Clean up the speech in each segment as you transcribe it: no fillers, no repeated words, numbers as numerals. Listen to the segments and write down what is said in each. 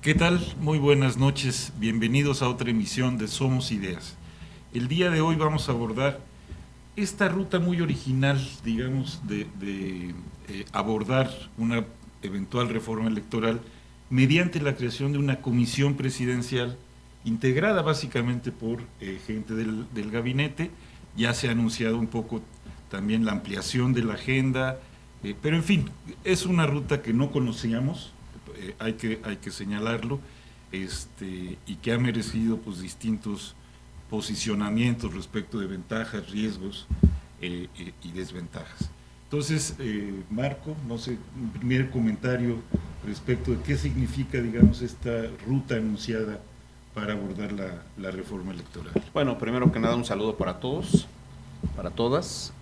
¿Qué tal? Muy buenas noches. Bienvenidos a otra emisión de Somos Ideas. El día de hoy vamos a abordar esta ruta muy original, digamos, de abordar una eventual reforma electoral mediante la creación de una comisión presidencial integrada básicamente por gente del gabinete. Ya se ha anunciado un poco también la ampliación de la agenda, pero en fin, es una ruta que no conocíamos, hay que señalarlo, y que ha merecido pues distintos posicionamientos respecto de ventajas, riesgos y desventajas. Entonces, Marco, no sé, un primer comentario respecto de qué significa, digamos, esta ruta anunciada para abordar la reforma electoral. Bueno, primero que nada un saludo para todos, para todas.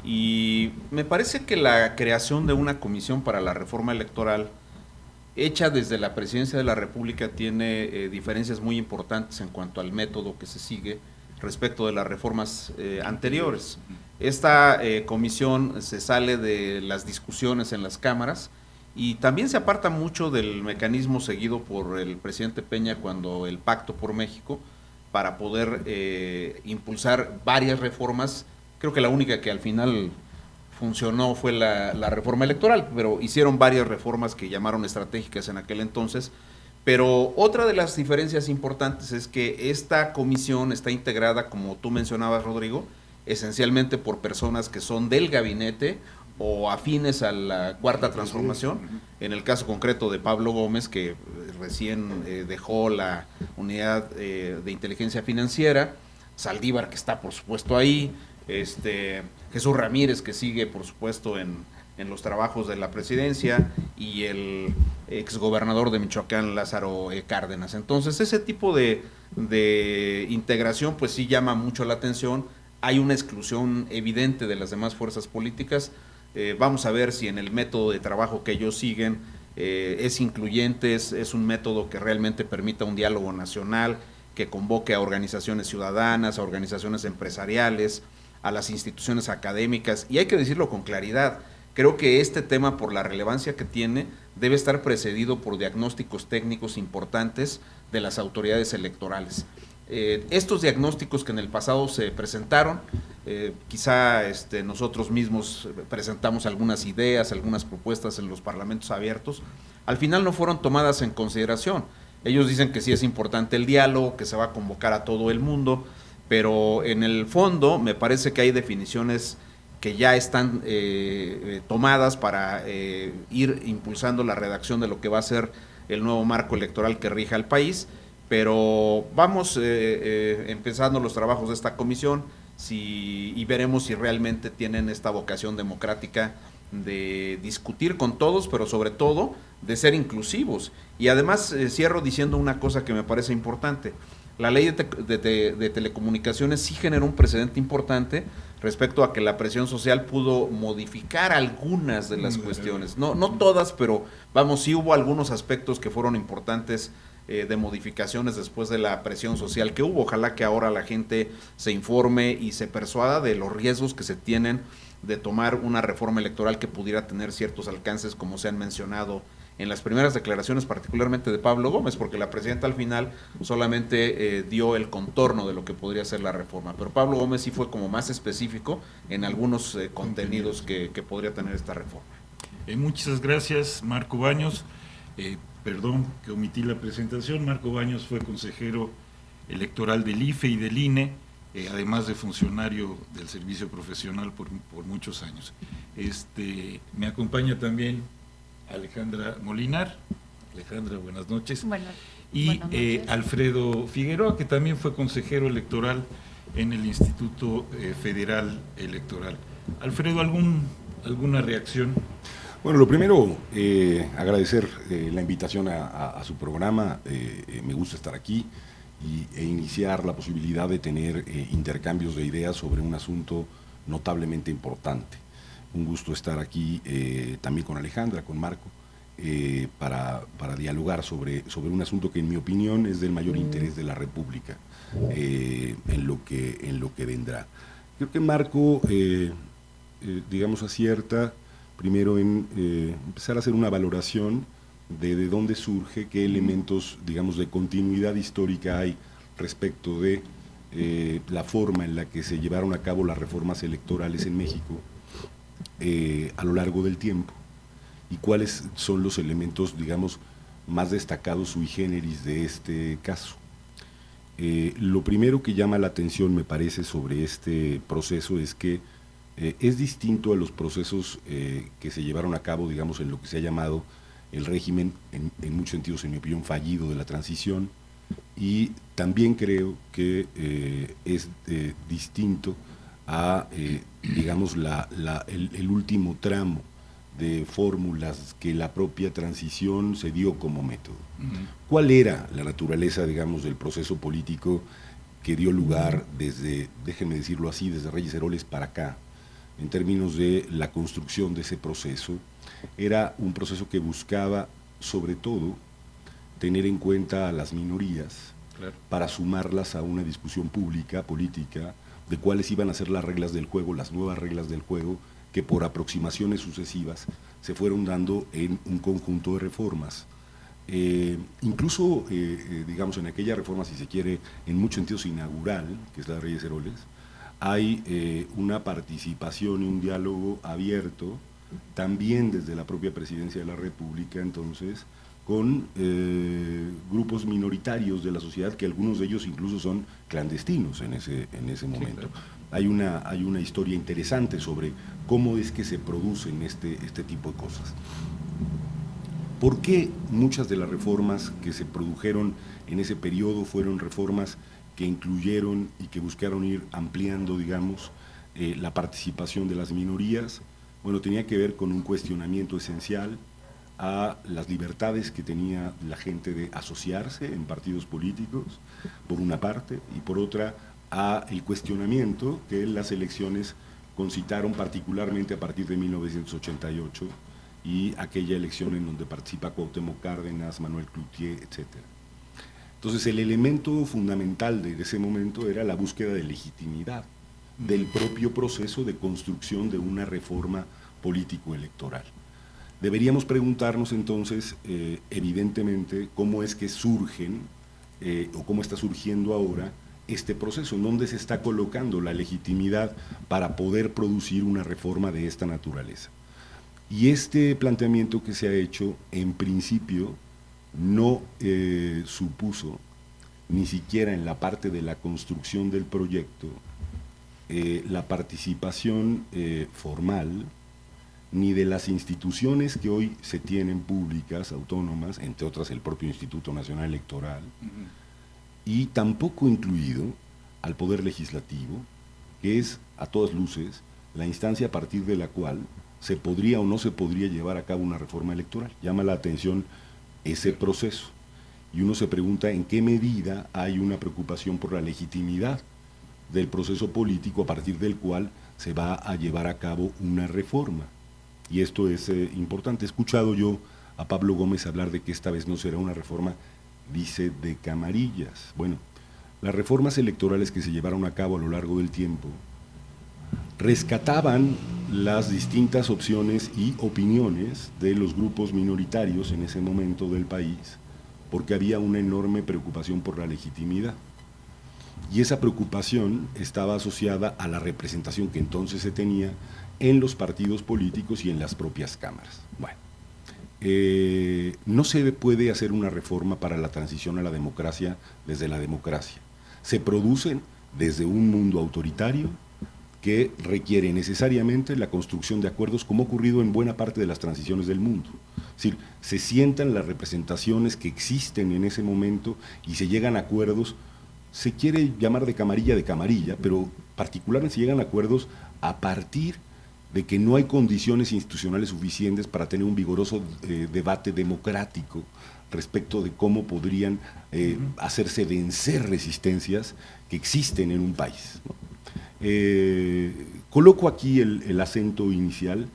Y me parece que la creación de una comisión para la reforma electoral hecha desde la Presidencia de la República tiene diferencias muy importantes en cuanto al método que se sigue respecto de las reformas anteriores. Esta comisión se sale de las discusiones en las cámaras y también se aparta mucho del mecanismo seguido por el presidente Peña cuando el Pacto por México para poder impulsar varias reformas. Creo que la única que al final funcionó fue la reforma electoral, pero hicieron varias reformas que llamaron estratégicas en aquel entonces. Pero otra de las diferencias importantes es que esta comisión está integrada, como tú mencionabas, Rodrigo, esencialmente por personas que son del gabinete o afines a la Cuarta Transformación. En el caso concreto de Pablo Gómez, que recién dejó la unidad de inteligencia financiera, Saldívar, que está por supuesto ahí, Jesús Ramírez, que sigue por supuesto en los trabajos de la presidencia, y el exgobernador de Michoacán, Lázaro Cárdenas. Entonces ese tipo de integración pues sí llama mucho la atención. Hay una exclusión evidente de las demás fuerzas políticas. Vamos a ver si en el método de trabajo que ellos siguen es incluyente, es un método que realmente permita un diálogo nacional, que convoque a organizaciones ciudadanas, a organizaciones empresariales, a las instituciones académicas. Y hay que decirlo con claridad, creo que este tema, por la relevancia que tiene, debe estar precedido por diagnósticos técnicos importantes de las autoridades electorales. Estos diagnósticos que en el pasado se presentaron, quizá nosotros mismos presentamos algunas ideas, algunas propuestas en los parlamentos abiertos, al final no fueron tomadas en consideración. Ellos dicen que sí es importante el diálogo, que se va a convocar a todo el mundo, pero en el fondo me parece que hay definiciones que ya están tomadas para ir impulsando la redacción de lo que va a ser el nuevo marco electoral que rija al país. Pero vamos empezando los trabajos de esta comisión y veremos si realmente tienen esta vocación democrática de discutir con todos, pero sobre todo de ser inclusivos. Y además cierro diciendo una cosa que me parece importante. La ley de telecomunicaciones sí generó un precedente importante respecto a que la presión social pudo modificar algunas de las cuestiones. No todas, pero vamos, sí hubo algunos aspectos que fueron importantes de modificaciones después de la presión social que hubo. Ojalá que ahora la gente se informe y se persuada de los riesgos que se tienen de tomar una reforma electoral que pudiera tener ciertos alcances, como se han mencionado en las primeras declaraciones, particularmente de Pablo Gómez, porque la presidenta al final solamente dio el contorno de lo que podría ser la reforma, pero Pablo Gómez sí fue como más específico en algunos contenidos que podría tener esta reforma. Muchas gracias, Marco Baños. Perdón que omití la presentación. Marco Baños fue consejero electoral del IFE y del INE, además de funcionario del servicio profesional por muchos años. Me acompaña también Alejandra Molinar. Alejandra, buenas noches. Buenas noches. Alfredo Figueroa, que también fue consejero electoral en el Instituto Federal Electoral. Alfredo, ¿alguna reacción? Bueno, lo primero, agradecer la invitación a su programa. Me gusta estar aquí e iniciar la posibilidad de tener intercambios de ideas sobre un asunto notablemente importante. Un gusto estar aquí también con Alejandra, con Marco, para dialogar sobre un asunto que en mi opinión es del mayor interés de la República en lo que vendrá. Creo que Marco, digamos, acierta primero en empezar a hacer una valoración de dónde surge, qué elementos, digamos, de continuidad histórica hay respecto de la forma en la que se llevaron a cabo las reformas electorales en México a lo largo del tiempo, y cuáles son los elementos, digamos, más destacados sui generis de este caso. Lo primero que llama la atención, me parece, sobre este proceso es que es distinto a los procesos que se llevaron a cabo, digamos, en lo que se ha llamado el régimen, en muchos sentidos, en mi opinión, fallido de la transición, y también creo que es distinto a, digamos, el último tramo de fórmulas que la propia transición se dio como método. ¿Cuál era la naturaleza, digamos, del proceso político que dio lugar desde, déjenme decirlo así, desde Reyes Heroles para acá, en términos de la construcción de ese proceso? Era un proceso que buscaba, sobre todo, tener en cuenta a las minorías, claro, para sumarlas a una discusión pública, política, de cuáles iban a ser las reglas del juego, las nuevas reglas del juego, que por aproximaciones sucesivas se fueron dando en un conjunto de reformas. Incluso, digamos, en aquella reforma, si se quiere, en muchos sentidos inaugural, que es la de Reyes Heroles, hay una participación y un diálogo abierto, también desde la propia Presidencia de la República, entonces, con grupos minoritarios de la sociedad, que algunos de ellos incluso son clandestinos en ese momento. Sí, claro. Hay una historia interesante sobre cómo es que se producen este tipo de cosas. ¿Por qué muchas de las reformas que se produjeron en ese periodo fueron reformas que incluyeron y que buscaron ir ampliando, digamos, la participación de las minorías? Bueno, tenía que ver con un cuestionamiento esencial a las libertades que tenía la gente de asociarse en partidos políticos, por una parte, y por otra, a el cuestionamiento que las elecciones concitaron, particularmente a partir de 1988, y aquella elección en donde participa Cuauhtémoc Cárdenas, Manuel Cloutier, etc. Entonces, el elemento fundamental de ese momento era la búsqueda de legitimidad del propio proceso de construcción de una reforma político-electoral. Deberíamos preguntarnos entonces, evidentemente, cómo es que surgen, o cómo está surgiendo ahora este proceso, en dónde se está colocando la legitimidad para poder producir una reforma de esta naturaleza. Y este planteamiento que se ha hecho, en principio, no supuso, ni siquiera en la parte de la construcción del proyecto, la participación formal, ni de las instituciones que hoy se tienen públicas, autónomas, entre otras el propio Instituto Nacional Electoral, y tampoco incluido al Poder Legislativo, que es, a todas luces, la instancia a partir de la cual se podría o no se podría llevar a cabo una reforma electoral. Llama la atención ese proceso, y uno se pregunta en qué medida hay una preocupación por la legitimidad del proceso político a partir del cual se va a llevar a cabo una reforma. Y esto es importante. He escuchado yo a Pablo Gómez hablar de que esta vez no será una reforma, dice, de camarillas. Bueno, las reformas electorales que se llevaron a cabo a lo largo del tiempo rescataban las distintas opciones y opiniones de los grupos minoritarios en ese momento del país, porque había una enorme preocupación por la legitimidad. Y esa preocupación estaba asociada a la representación que entonces se tenía en los partidos políticos y en las propias cámaras. Bueno, no se puede hacer una reforma para la transición a la democracia desde la democracia. Se producen desde un mundo autoritario que requiere necesariamente la construcción de acuerdos, como ha ocurrido en buena parte de las transiciones del mundo. Es decir, se sientan las representaciones que existen en ese momento y se llegan a acuerdos. Se quiere llamar de camarilla, pero particularmente se llegan a acuerdos a partir de que no hay condiciones institucionales suficientes para tener un vigoroso debate democrático respecto de cómo podrían hacerse vencer resistencias que existen en un país, ¿no? Coloco aquí el acento inicial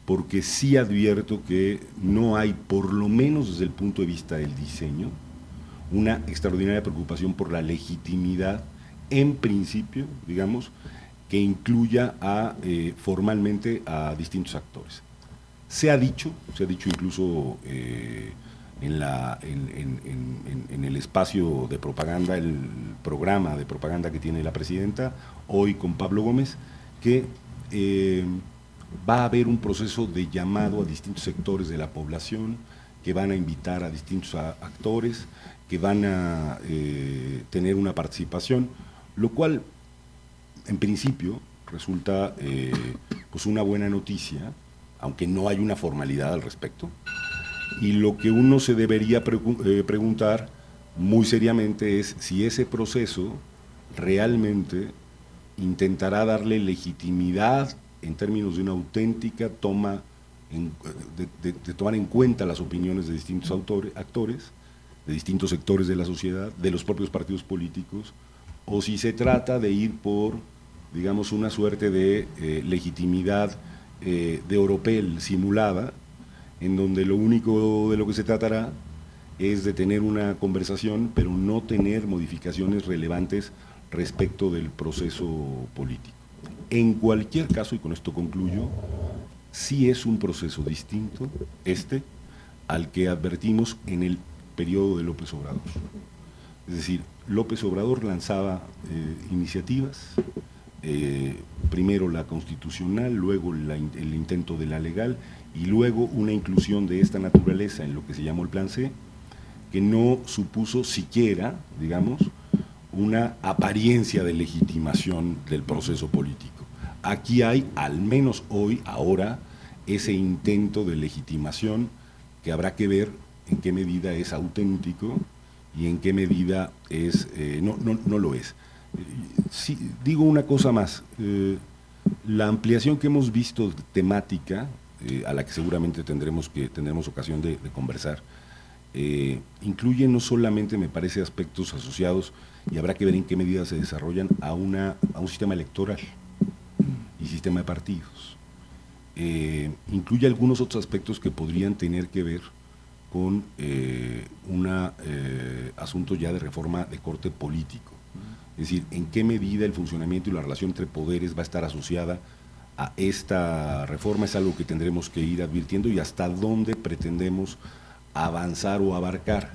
porque sí advierto que no hay, por lo menos desde el punto de vista del diseño, una extraordinaria preocupación por la legitimidad, en principio, digamos, que incluya formalmente a distintos actores. Se ha dicho incluso en el espacio de propaganda, el programa de propaganda que tiene la presidenta, hoy con Pablo Gómez, que va a haber un proceso de llamado a distintos sectores de la población, que van a invitar a distintos actores, que van a tener una participación, lo cual en principio resulta pues una buena noticia, aunque no hay una formalidad al respecto. Y lo que uno se debería preguntar muy seriamente es si ese proceso realmente intentará darle legitimidad en términos de una auténtica toma de tomar en cuenta las opiniones de distintos actores, de distintos sectores de la sociedad, de los propios partidos políticos, o si se trata de ir por, digamos, una suerte de legitimidad de oropel simulada, en donde lo único de lo que se tratará es de tener una conversación, pero no tener modificaciones relevantes respecto del proceso político. En cualquier caso, y con esto concluyo, sí es un proceso distinto al que advertimos en el periodo de López Obrador. Es decir, López Obrador lanzaba iniciativas, primero la constitucional, luego el intento de la legal, y luego una inclusión de esta naturaleza en lo que se llamó el Plan C, que no supuso siquiera, digamos, una apariencia de legitimación del proceso político. Aquí hay, al menos hoy, ahora, ese intento de legitimación que habrá que ver en qué medida es auténtico y en qué medida no lo es. Sí, digo una cosa más, la ampliación que hemos visto temática, a la que seguramente tendremos ocasión de conversar, incluye no solamente, me parece, aspectos asociados, y habrá que ver en qué medida se desarrollan, a un sistema electoral y sistema de partidos. Incluye algunos otros aspectos que podrían tener que ver con un asunto ya de reforma de corte político. Es decir, en qué medida el funcionamiento y la relación entre poderes va a estar asociada a esta reforma, es algo que tendremos que ir advirtiendo, y hasta dónde pretendemos avanzar o abarcar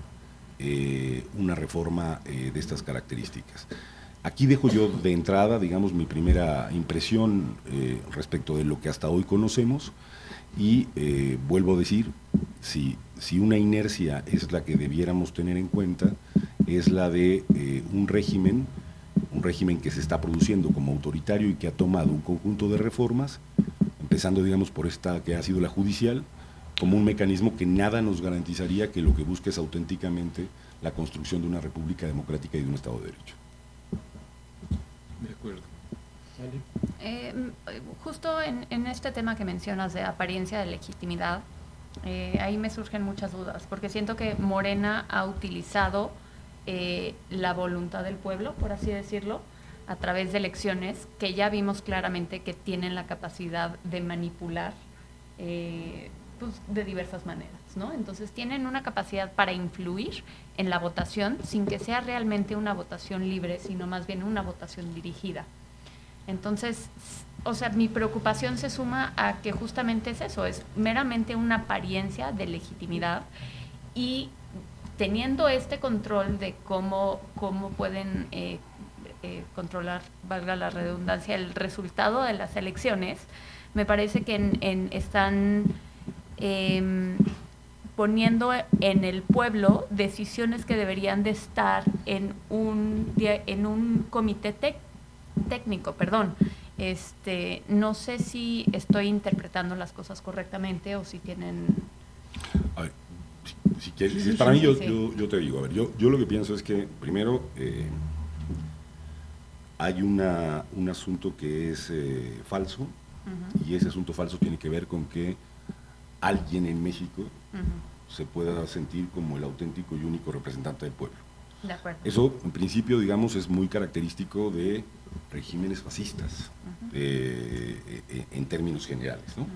una reforma de estas características. Aquí dejo yo de entrada, digamos, mi primera impresión respecto de lo que hasta hoy conocemos, y vuelvo a decir, si una inercia es la que debiéramos tener en cuenta, es la de un régimen que se está produciendo como autoritario y que ha tomado un conjunto de reformas, empezando, digamos, por esta que ha sido la judicial, como un mecanismo que nada nos garantizaría que lo que busque es auténticamente la construcción de una república democrática y de un Estado de Derecho. De acuerdo. Justo en este tema que mencionas de apariencia de legitimidad, ahí me surgen muchas dudas, porque siento que Morena ha utilizado la voluntad del pueblo, por así decirlo, a través de elecciones que ya vimos claramente que tienen la capacidad de manipular pues, de diversas maneras, ¿no? Entonces tienen una capacidad para influir en la votación sin que sea realmente una votación libre, sino más bien una votación dirigida. Entonces, o sea, mi preocupación se suma a que justamente es eso, es meramente una apariencia de legitimidad, y teniendo este control de cómo pueden controlar, valga la redundancia, el resultado de las elecciones, me parece que están poniendo en el pueblo decisiones que deberían de estar en un comité técnico, perdón. No sé si estoy interpretando las cosas correctamente o si tienen... A ver, si quieres, para mí yo te digo, a ver, yo lo que pienso es que primero hay un asunto que es falso, y ese asunto falso tiene que ver con que alguien en México se pueda sentir como el auténtico y único representante del pueblo. De acuerdo. Eso, en principio, digamos, es muy característico de regímenes fascistas, en términos generales, ¿no?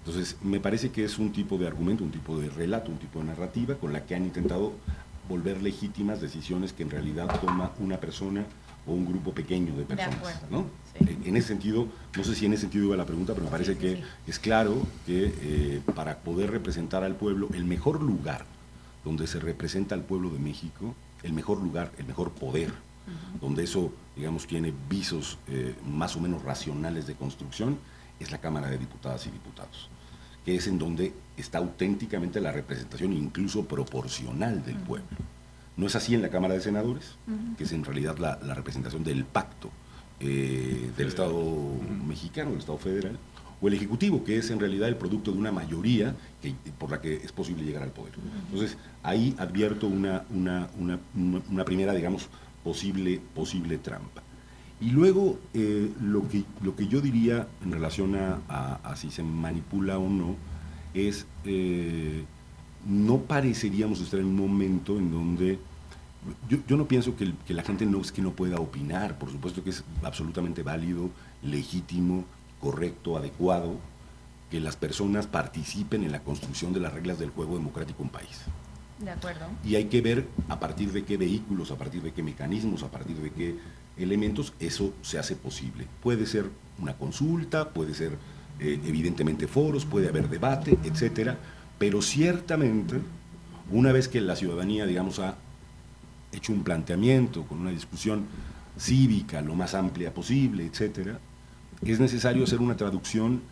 Entonces, me parece que es un tipo de argumento, un tipo de relato, un tipo de narrativa con la que han intentado volver legítimas decisiones que en realidad toma una persona o un grupo pequeño de personas, ¿no? Sí. En ese sentido, no sé si en ese sentido iba la pregunta, pero me parece que es claro que para poder representar al pueblo, el mejor lugar donde se representa al pueblo de México, el mejor lugar, el mejor poder, donde eso, digamos, tiene visos más o menos racionales de construcción, es la Cámara de Diputadas y Diputados, que es en donde está auténticamente la representación incluso proporcional del pueblo. No es así en la Cámara de Senadores, que es en realidad la representación del pacto del Estado mexicano, del Estado federal, o el Ejecutivo, que es en realidad el producto de una mayoría por la que es posible llegar al poder. Entonces, ahí advierto una primera, digamos, posible trampa. Y luego, lo que yo diría en relación a si se manipula o no, es, no pareceríamos estar en un momento en donde, yo no pienso que la gente no es que no pueda opinar, por supuesto que es absolutamente válido, legítimo, correcto, adecuado, que las personas participen en la construcción de las reglas del juego democrático en un país. De acuerdo. Y hay que ver a partir de qué vehículos, a partir de qué mecanismos, a partir de qué elementos eso se hace posible. Puede ser una consulta, puede ser evidentemente foros, puede haber debate, etcétera, pero ciertamente una vez que la ciudadanía, digamos, ha hecho un planteamiento con una discusión cívica lo más amplia posible, etcétera, es necesario hacer una traducción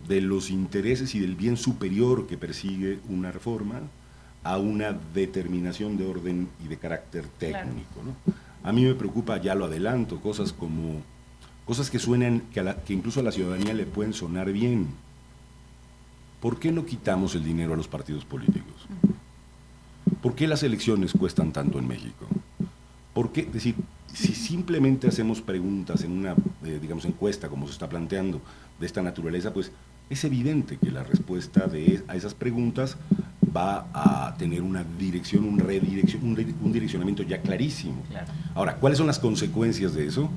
de los intereses y del bien superior que persigue una reforma a una determinación de orden y de carácter técnico, ¿no? A mí me preocupa, ya lo adelanto, cosas que suenan, que incluso a la ciudadanía le pueden sonar bien. ¿Por qué no quitamos el dinero a los partidos políticos? ¿Por qué las elecciones cuestan tanto en México? ¿Por qué? Es decir, si simplemente hacemos preguntas en una, digamos, encuesta, como se está planteando, de esta naturaleza, pues es evidente que la respuesta a esas preguntas va a tener una dirección, un direccionamiento ya clarísimo. Claro. Ahora, ¿cuáles son las consecuencias de eso?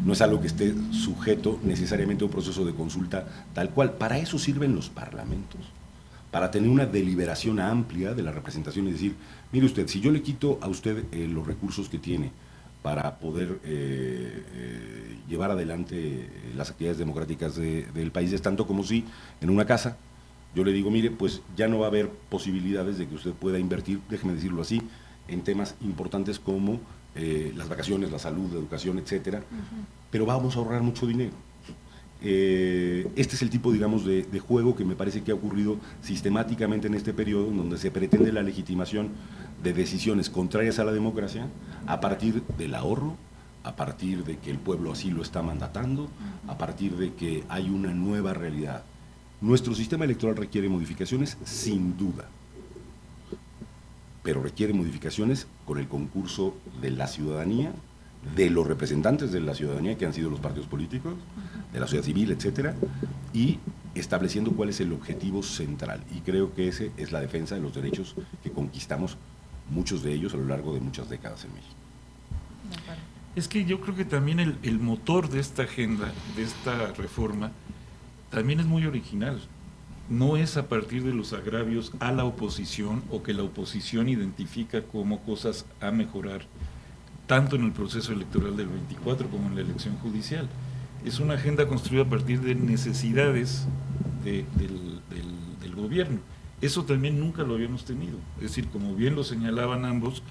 No es algo que esté sujeto necesariamente a un proceso de consulta tal cual. Para eso sirven los parlamentos, para tener una deliberación amplia de la representación y decir, mire usted, si yo le quito a usted los recursos que tiene para poder llevar adelante las actividades democráticas del país, es tanto como si en una casa yo le digo, mire, pues ya no va a haber posibilidades de que usted pueda invertir, déjeme decirlo así, en temas importantes como las vacaciones, la salud, la educación, etcétera, pero vamos a ahorrar mucho dinero. Este es el tipo, digamos, de juego que me parece que ha ocurrido sistemáticamente en este periodo, en donde se pretende la legitimación de decisiones contrarias a la democracia a partir del ahorro, a partir de que el pueblo así lo está mandatando, a partir de que hay una nueva realidad. Nuestro sistema electoral requiere modificaciones, sin duda, pero requiere modificaciones con el concurso de la ciudadanía, de los representantes de la ciudadanía, que han sido los partidos políticos, de la sociedad civil, etcétera, y estableciendo cuál es el objetivo central. Y creo que ese es la defensa de los derechos que conquistamos, muchos de ellos a lo largo de muchas décadas en México. Es que yo creo que también el motor de esta agenda, de esta reforma, también es muy original. No es a partir de los agravios a la oposición o que la oposición identifica como cosas a mejorar, tanto en el proceso electoral del 24 como en la elección judicial. Es una agenda construida a partir de necesidades del gobierno. Eso también nunca lo habíamos tenido. Es decir, como bien lo señalaban ambos,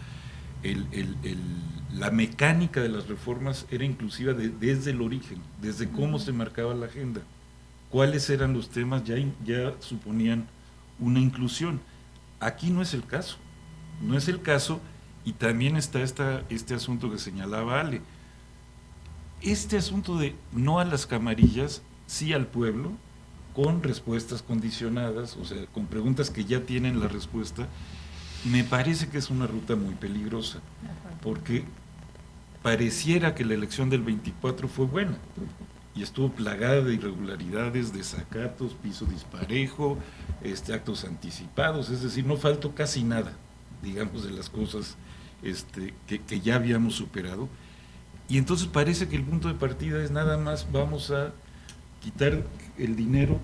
la mecánica de las reformas era inclusiva desde el origen, desde cómo se marcaba la agenda. Cuáles eran los temas ya suponían una inclusión. Aquí no es el caso. No es el caso. Y también está este asunto que señalaba Ale. Este asunto de no a las camarillas, sí al pueblo, con respuestas condicionadas, o sea, con preguntas que ya tienen la respuesta, me parece que es una ruta muy peligrosa, porque pareciera que la elección del 24 fue buena, y estuvo plagada de irregularidades, desacatos, piso disparejo, actos anticipados, es decir, no faltó casi nada, digamos, de las cosas que ya habíamos superado. Y entonces parece que el punto de partida es nada más vamos a quitar el dinero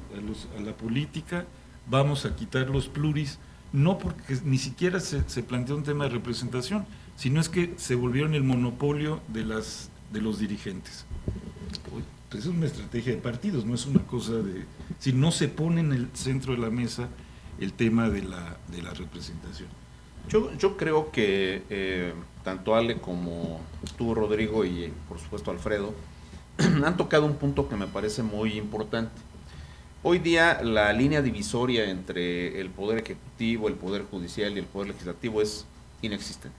a la política, vamos a quitar los pluris, no porque ni siquiera se plantea un tema de representación, sino es que se volvieron el monopolio de los dirigentes. Pues es una estrategia de partidos, no es una cosa de... Si no se pone en el centro de la mesa el tema de la representación. Yo creo que tanto Ale como tú, Rodrigo, y por supuesto Alfredo, han tocado un punto que me parece muy importante. Hoy día la línea divisoria entre el Poder Ejecutivo, el Poder Judicial y el Poder Legislativo es inexistente.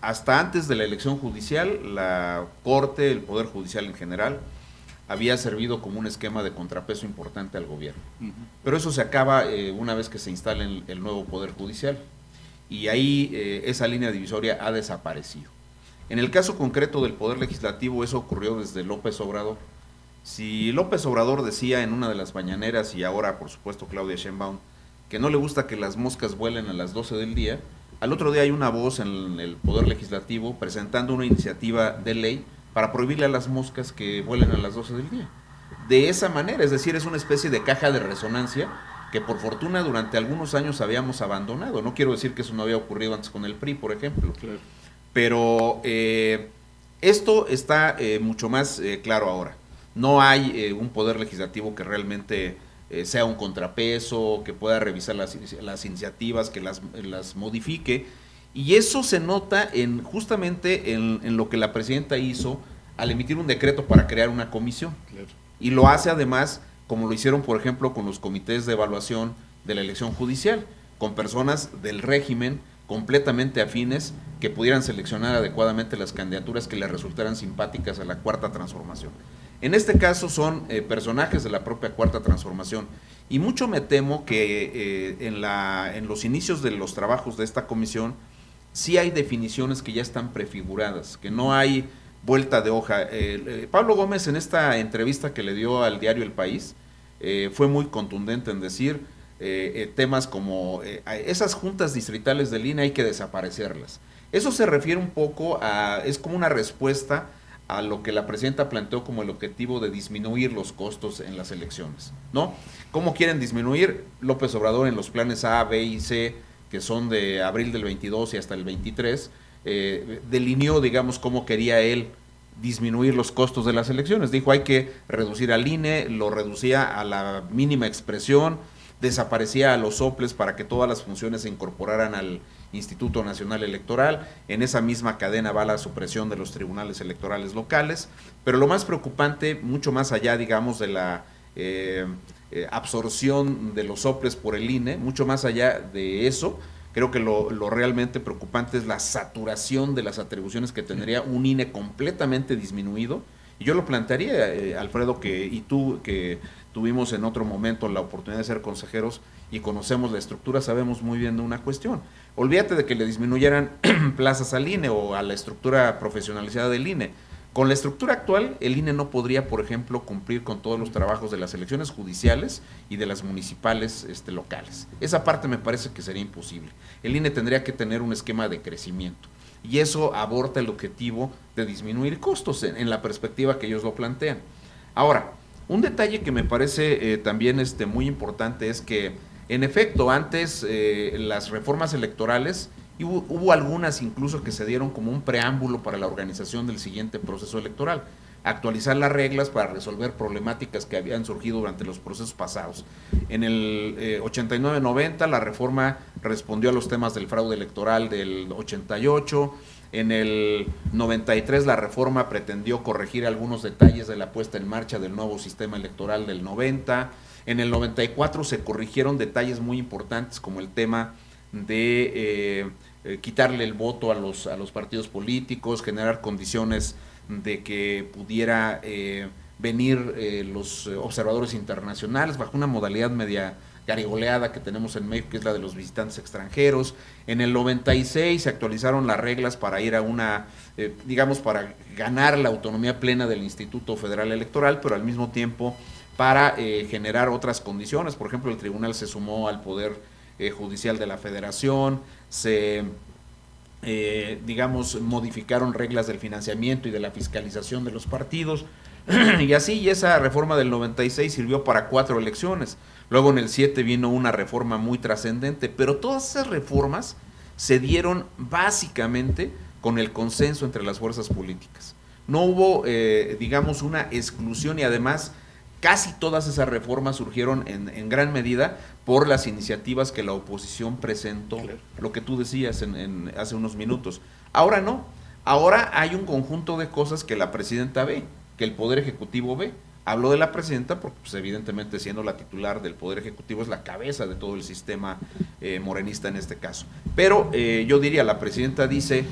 Hasta antes de la elección judicial, la Corte, el Poder Judicial en general, había servido como un esquema de contrapeso importante al gobierno. Pero eso se acaba una vez que se instala el nuevo Poder Judicial. Y ahí esa línea divisoria ha desaparecido. En el caso concreto del Poder Legislativo, eso ocurrió desde López Obrador. Si López Obrador decía en una de las mañaneras, y ahora por supuesto Claudia Sheinbaum, que no le gusta que las moscas vuelen a las 12 del día, al otro día hay una voz en el Poder Legislativo presentando una iniciativa de ley para prohibirle a las moscas que vuelen a las 12 del día. De esa manera, es decir, es una especie de caja de resonancia que por fortuna durante algunos años habíamos abandonado. No quiero decir que eso no había ocurrido antes con el PRI, por ejemplo. Claro. Pero esto está mucho más claro ahora. No hay un poder legislativo que realmente sea un contrapeso, que pueda revisar las iniciativas, que las modifique. Y eso se nota justamente en lo que la presidenta hizo al emitir un decreto para crear una comisión. Claro. Y lo hace además, como lo hicieron, por ejemplo, con los comités de evaluación de la elección judicial, con personas del régimen completamente afines que pudieran seleccionar adecuadamente las candidaturas que les resultaran simpáticas a la Cuarta Transformación. En este caso son personajes de la propia Cuarta Transformación, y mucho me temo que en los inicios de los trabajos de esta comisión sí hay definiciones que ya están prefiguradas, que no hay vuelta de hoja. Pablo Gómez, en esta entrevista que le dio al diario El País, fue muy contundente en decir temas como esas juntas distritales del INE hay que desaparecerlas. Eso se refiere un poco es como una respuesta a lo que la presidenta planteó como el objetivo de disminuir los costos en las elecciones, ¿no? ¿Cómo quieren disminuir? López Obrador en los planes A, B y C, que son de abril del 22 y hasta el 23, delineó, digamos, cómo quería él disminuir los costos de las elecciones. Dijo, hay que reducir al INE, lo reducía a la mínima expresión, desaparecía a los soples para que todas las funciones se incorporaran al Instituto Nacional Electoral. En esa misma cadena va la supresión de los tribunales electorales locales, pero lo más preocupante, mucho más allá, digamos, de la absorción de los soples por el INE, mucho más allá de eso, creo que lo realmente preocupante es la saturación de las atribuciones que tendría un INE completamente disminuido. Y yo lo plantearía, Alfredo, y tú, que tuvimos en otro momento la oportunidad de ser consejeros y conocemos la estructura, sabemos muy bien de una cuestión. Olvídate de que le disminuyeran plazas al INE o a la estructura profesionalizada del INE. Con la estructura actual, el INE no podría, por ejemplo, cumplir con todos los trabajos de las elecciones judiciales y de las municipales locales. Esa parte me parece que sería imposible. El INE tendría que tener un esquema de crecimiento. Y eso aborta el objetivo de disminuir costos en la perspectiva que ellos lo plantean. Ahora, un detalle que me parece también muy importante es que, en efecto, antes las reformas electorales, hubo algunas incluso que se dieron como un preámbulo para la organización del siguiente proceso electoral, actualizar las reglas para resolver problemáticas que habían surgido durante los procesos pasados. En el 89-90 la reforma respondió a los temas del fraude electoral del 88, en el 93 la reforma pretendió corregir algunos detalles de la puesta en marcha del nuevo sistema electoral del 90, en el 94 se corrigieron detalles muy importantes como el tema de quitarle el voto a los partidos políticos, generar condiciones de que pudiera venir los observadores internacionales bajo una modalidad media garigoleada que tenemos en México, que es la de los visitantes extranjeros. En el 96 se actualizaron las reglas para ir a para ganar la autonomía plena del Instituto Federal Electoral, pero al mismo tiempo para generar otras condiciones. Por ejemplo, el tribunal se sumó al Poder Judicial de la Federación, se modificaron reglas del financiamiento y de la fiscalización de los partidos, y esa reforma del 96 sirvió para 4 elecciones. Luego en el 7 vino una reforma muy trascendente, pero todas esas reformas se dieron básicamente con el consenso entre las fuerzas políticas. No hubo, una exclusión, y además casi todas esas reformas surgieron en gran medida por las iniciativas que la oposición presentó, claro. Lo que tú decías hace unos minutos. Ahora no, ahora hay un conjunto de cosas que la presidenta ve, que el Poder Ejecutivo ve. Hablo de la presidenta porque, pues, evidentemente, siendo la titular del Poder Ejecutivo, es la cabeza de todo el sistema morenista en este caso. Pero yo diría, la presidenta dice,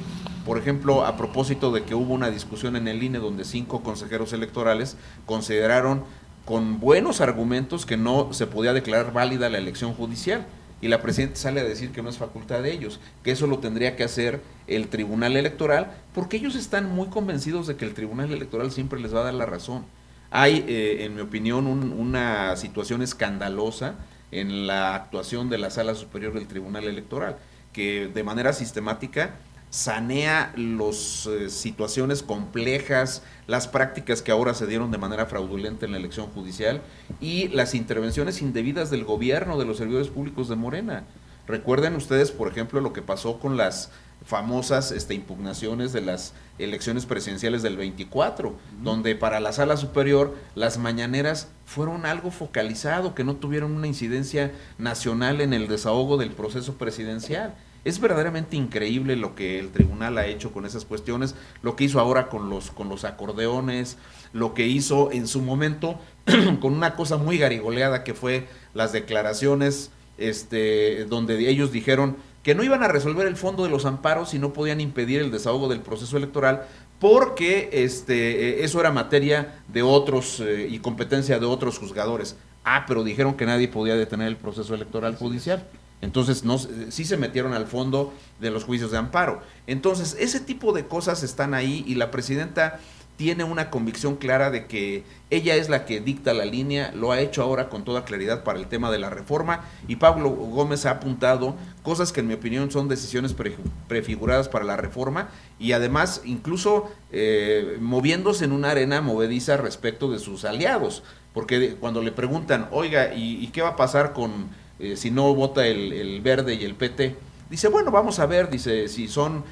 por ejemplo, a propósito de que hubo una discusión en el INE donde 5 consejeros electorales consideraron con buenos argumentos que no se podía declarar válida la elección judicial. Y la presidenta sale a decir que no es facultad de ellos, que eso lo tendría que hacer el Tribunal Electoral, porque ellos están muy convencidos de que el Tribunal Electoral siempre les va a dar la razón. Hay, en mi opinión, una situación escandalosa en la actuación de la Sala Superior del Tribunal Electoral, que de manera sistemática sanea las situaciones complejas, las prácticas que ahora se dieron de manera fraudulenta en la elección judicial y las intervenciones indebidas del gobierno, de los servidores públicos de Morena. Recuerden ustedes, por ejemplo, lo que pasó con las famosas impugnaciones de las elecciones presidenciales del 24, donde para la Sala Superior las mañaneras fueron algo focalizado, que no tuvieron una incidencia nacional en el desahogo del proceso presidencial. Es verdaderamente increíble lo que el tribunal ha hecho con esas cuestiones, lo que hizo ahora con los acordeones, lo que hizo en su momento con una cosa muy garigoleada que fue las declaraciones donde ellos dijeron que no iban a resolver el fondo de los amparos si no podían impedir el desahogo del proceso electoral, porque eso era materia de otros y competencia de otros juzgadores. Pero dijeron que nadie podía detener el proceso electoral judicial. Entonces sí se metieron al fondo de los juicios de amparo. Entonces ese tipo de cosas están ahí y la presidenta tiene una convicción clara de que ella es la que dicta la línea, lo ha hecho ahora con toda claridad para el tema de la reforma, y Pablo Gómez ha apuntado cosas que en mi opinión son decisiones prefiguradas para la reforma, y además incluso moviéndose en una arena movediza respecto de sus aliados, porque cuando le preguntan, oiga, ¿y qué va a pasar con si no vota el Verde y el PT? Dice, bueno, vamos a ver, dice, si son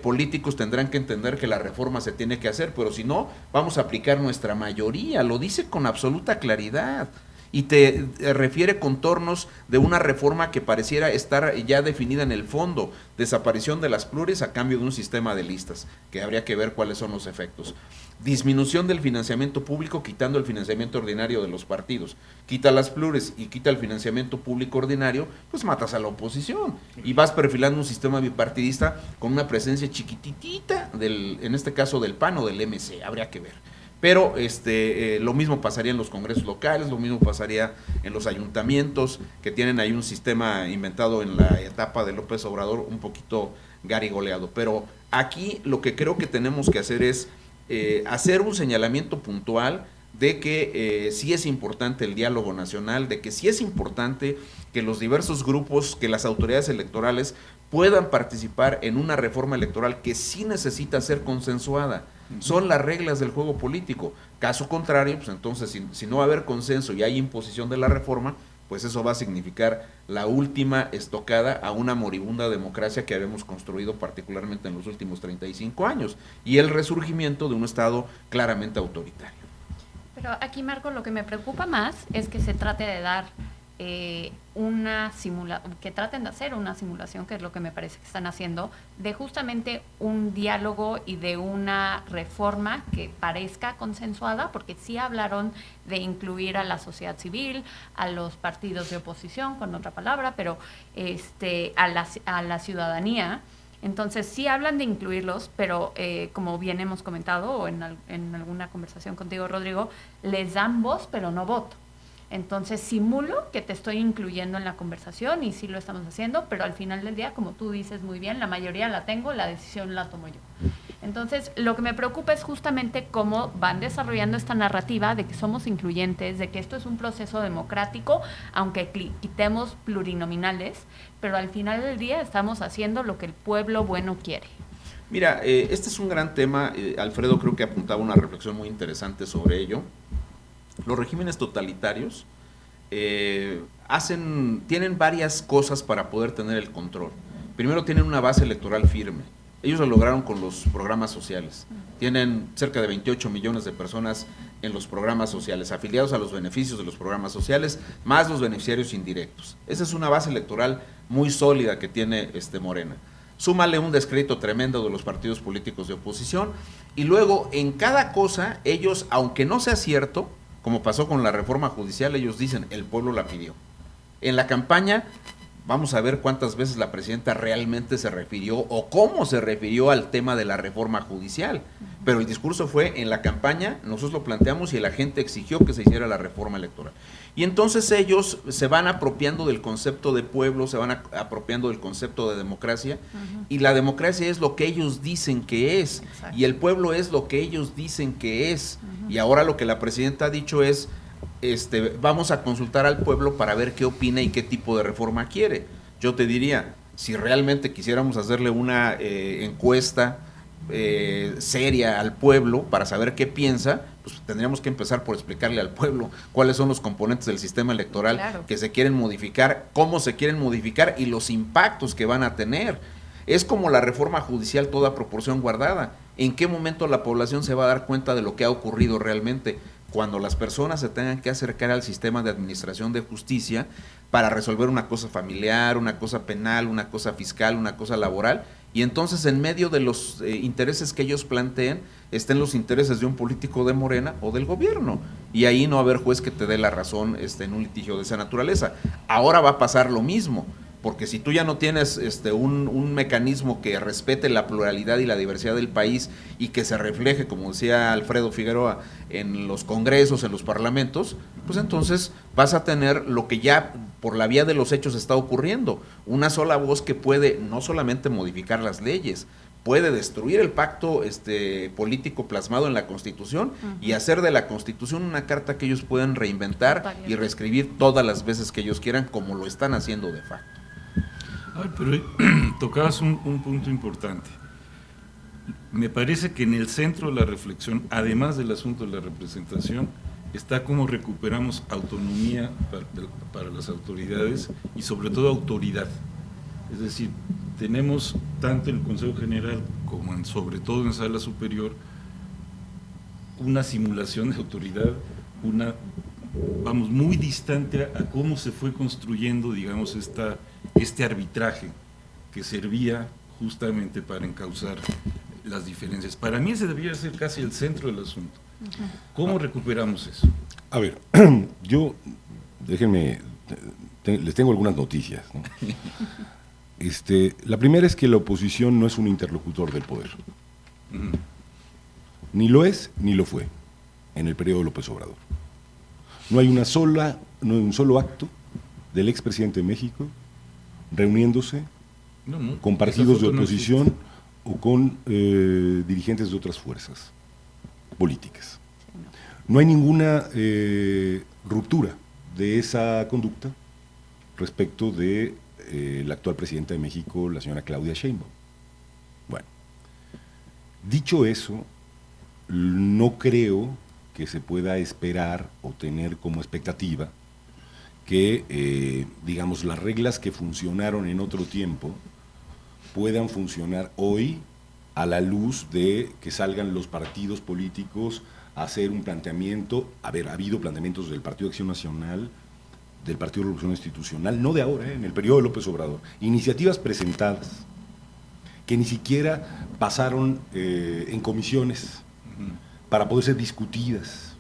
políticos tendrán que entender que la reforma se tiene que hacer, pero si no, vamos a aplicar nuestra mayoría, lo dice con absoluta claridad. Y te refiere contornos de una reforma que pareciera estar ya definida en el fondo, desaparición de las plures a cambio de un sistema de listas, que habría que ver cuáles son los efectos. Disminución del financiamiento público quitando el financiamiento ordinario de los partidos. Quita las plures y quita el financiamiento público ordinario, pues matas a la oposición y vas perfilando un sistema bipartidista con una presencia chiquititita en este caso del PAN o del MC, habría que ver. Pero lo mismo pasaría en los congresos locales, lo mismo pasaría en los ayuntamientos, que tienen ahí un sistema inventado en la etapa de López Obrador un poquito garigoleado. Pero aquí lo que creo que tenemos que hacer es hacer un señalamiento puntual de que sí es importante el diálogo nacional, de que sí es importante que los diversos grupos, que las autoridades electorales puedan participar en una reforma electoral que sí necesita ser consensuada. Son las reglas del juego político. Caso contrario, pues entonces si no va a haber consenso y hay imposición de la reforma, pues eso va a significar la última estocada a una moribunda democracia que habíamos construido particularmente en los últimos 35 años y el resurgimiento de un Estado claramente autoritario. Pero aquí, Marco, lo que me preocupa más es que se trate de dar que traten de hacer una simulación, que es lo que me parece que están haciendo, de justamente un diálogo y de una reforma que parezca consensuada, porque sí hablaron de incluir a la sociedad civil, a los partidos de oposición, con otra palabra, pero a la ciudadanía. Entonces sí hablan de incluirlos, pero como bien hemos comentado o en alguna conversación contigo, Rodrigo, les dan voz pero no voto. Entonces simulo que te estoy incluyendo en la conversación y sí lo estamos haciendo, pero al final del día, como tú dices muy bien, la mayoría la tengo, la decisión la tomo yo. Entonces lo que me preocupa es justamente cómo van desarrollando esta narrativa de que somos incluyentes, de que esto es un proceso democrático, aunque quitemos plurinominales, pero al final del día estamos haciendo lo que el pueblo bueno quiere. Mira, este es un gran tema. Alfredo creo que apuntaba una reflexión muy interesante sobre ello. Los regímenes totalitarios tienen varias cosas para poder tener el control. Primero, tienen una base electoral firme. Ellos lo lograron con los programas sociales. Tienen cerca de 28 millones de personas en los programas sociales, afiliados a los beneficios de los programas sociales, más los beneficiarios indirectos. Esa es una base electoral muy sólida que tiene Morena. Súmale un descrédito tremendo de los partidos políticos de oposición, y luego en cada cosa ellos, aunque no sea cierto, como pasó con la reforma judicial, ellos dicen, el pueblo la pidió. En la campaña, vamos a ver cuántas veces la presidenta realmente se refirió o cómo se refirió al tema de la reforma judicial. Pero el discurso fue, en la campaña, nosotros lo planteamos y la gente exigió que se hiciera la reforma electoral. Y entonces ellos se van apropiando del concepto de pueblo, se van apropiando del concepto de democracia, y la democracia es lo que ellos dicen que es, y el pueblo es lo que ellos dicen que es. Y ahora lo que la presidenta ha dicho es, vamos a consultar al pueblo para ver qué opina y qué tipo de reforma quiere. Yo te diría, si realmente quisiéramos hacerle una encuesta seria al pueblo para saber qué piensa, pues tendríamos que empezar por explicarle al pueblo cuáles son los componentes del sistema electoral, claro, que se quieren modificar, cómo se quieren modificar y los impactos que van a tener. Es como la reforma judicial, toda proporción guardada. ¿En qué momento la población se va a dar cuenta de lo que ha ocurrido realmente? Cuando las personas se tengan que acercar al sistema de administración de justicia para resolver una cosa familiar, una cosa penal, una cosa fiscal, una cosa laboral, y entonces en medio de los intereses que ellos planteen estén los intereses de un político de Morena o del gobierno, y ahí no va a haber juez que te dé la razón en un litigio de esa naturaleza. Ahora va a pasar lo mismo, porque si tú ya no tienes un mecanismo que respete la pluralidad y la diversidad del país y que se refleje, como decía Alfredo Figueroa, en los congresos, en los parlamentos, pues entonces vas a tener lo que ya por la vía de los hechos está ocurriendo, una sola voz que puede no solamente modificar las leyes, puede destruir el pacto político plasmado en la Constitución y hacer de la Constitución una carta que ellos puedan reinventar y reescribir todas las veces que ellos quieran, como lo están haciendo de facto. Ay, pero tocabas un punto importante. Me parece que en el centro de la reflexión, además del asunto de la representación, está cómo recuperamos autonomía para las autoridades y sobre todo autoridad. Es decir, tenemos tanto en el Consejo General como sobre todo en Sala Superior una simulación de autoridad, muy distante a cómo se fue construyendo, digamos, este arbitraje que servía justamente para encauzar las diferencias. Para mí ese debería ser casi el centro del asunto. ¿Cómo recuperamos eso? A ver, déjenme, les tengo algunas noticias, ¿no? La primera es que la oposición no es un interlocutor del poder. Ni lo es, ni lo fue en el periodo de López Obrador. No hay un solo acto del expresidente de México reuniéndose con partidos de oposición o con dirigentes de otras fuerzas políticas. No hay ninguna ruptura de esa conducta respecto de la actual presidenta de México, la señora Claudia Sheinbaum. Bueno, dicho eso, no creo que se pueda esperar o tener como expectativa que, digamos, las reglas que funcionaron en otro tiempo puedan funcionar hoy a la luz de que salgan los partidos políticos a hacer un planteamiento. Ha habido planteamientos del Partido de Acción Nacional, del Partido de Revolución Institucional, no de ahora, en el periodo de López Obrador, iniciativas presentadas que ni siquiera pasaron en comisiones para poder ser discutidas,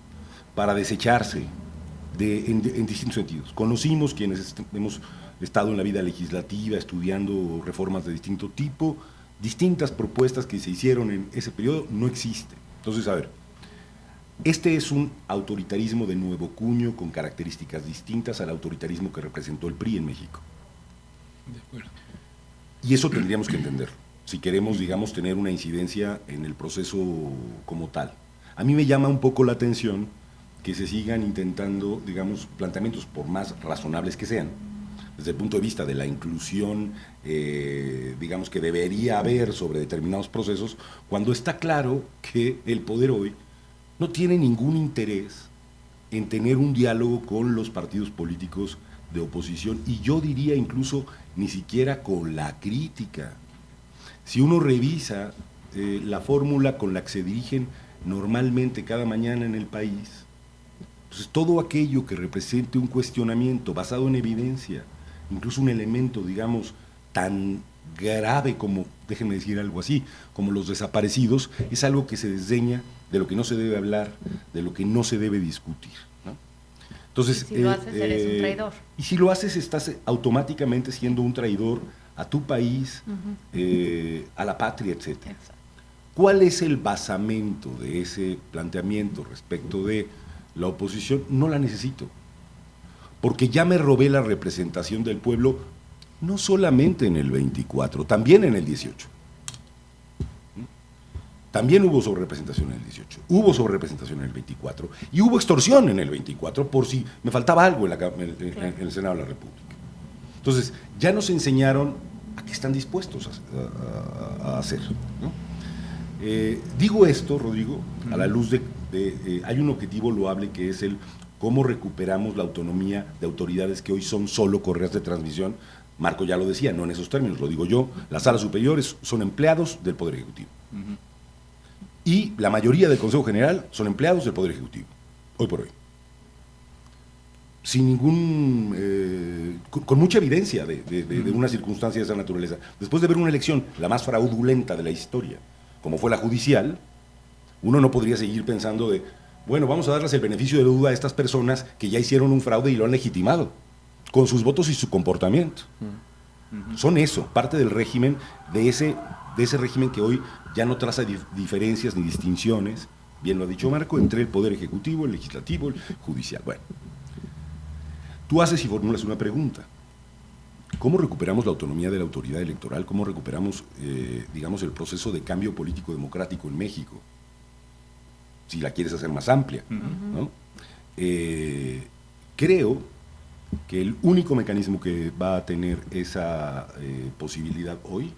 para desecharse en distintos sentidos. Conocimos quienes hemos estado en la vida legislativa estudiando reformas de distinto tipo, distintas propuestas que se hicieron en ese periodo no existen. Entonces, a ver, este es un autoritarismo de nuevo cuño con características distintas al autoritarismo que representó el PRI en México. De acuerdo. Y eso tendríamos que entenderlo, si queremos, digamos, tener una incidencia en el proceso como tal. A mí me llama un poco la atención que se sigan intentando, digamos, planteamientos, por más razonables que sean, desde el punto de vista de la inclusión, digamos, que debería haber sobre determinados procesos, cuando está claro que el poder hoy no tiene ningún interés en tener un diálogo con los partidos políticos de oposición, y yo diría incluso ni siquiera con la crítica. Si uno revisa la fórmula con la que se dirigen normalmente cada mañana en el país, entonces todo aquello que represente un cuestionamiento basado en evidencia, incluso un elemento, digamos, tan grave como, déjenme decir algo así, como los desaparecidos, es algo que se desdeña, de lo que no se debe hablar, de lo que no se debe discutir, ¿no? Entonces, y si lo haces, eres un traidor. Y si lo haces, estás automáticamente siendo un traidor a tu país, a la patria, etc. Exacto. ¿Cuál es el basamento de ese planteamiento respecto de la oposición? No la necesito, porque ya me robé la representación del pueblo, no solamente en el 24, también en el 18. También hubo sobrerepresentación en el 18, hubo sobrerepresentación en el 24 y hubo extorsión en el 24 por si me faltaba algo en el Senado de la República. Entonces, ya nos enseñaron a qué están dispuestos a hacer, ¿no? Digo esto, Rodrigo, a la luz de hay un objetivo loable que es el cómo recuperamos la autonomía de autoridades que hoy son solo correas de transmisión. Marco ya lo decía, no en esos términos, lo digo yo, las salas superiores son empleados del Poder Ejecutivo. Y la mayoría del Consejo General son empleados del Poder Ejecutivo, hoy por hoy. Sin ningún, con mucha evidencia de una circunstancia de esa naturaleza. Después de ver una elección, la más fraudulenta de la historia, como fue la judicial, uno no podría seguir pensando de, bueno, vamos a darles el beneficio de duda a estas personas que ya hicieron un fraude y lo han legitimado, con sus votos y su comportamiento. Son eso, parte del régimen, de ese régimen que hoy ya no traza diferencias ni distinciones, bien lo ha dicho Marco, entre el Poder Ejecutivo, el Legislativo, el Judicial. Bueno, tú haces y formulas una pregunta. ¿Cómo recuperamos la autonomía de la autoridad electoral? ¿Cómo recuperamos, digamos, el proceso de cambio político democrático en México? Si la quieres hacer más amplia, ¿no? Creo que el único mecanismo que va a tener esa posibilidad hoy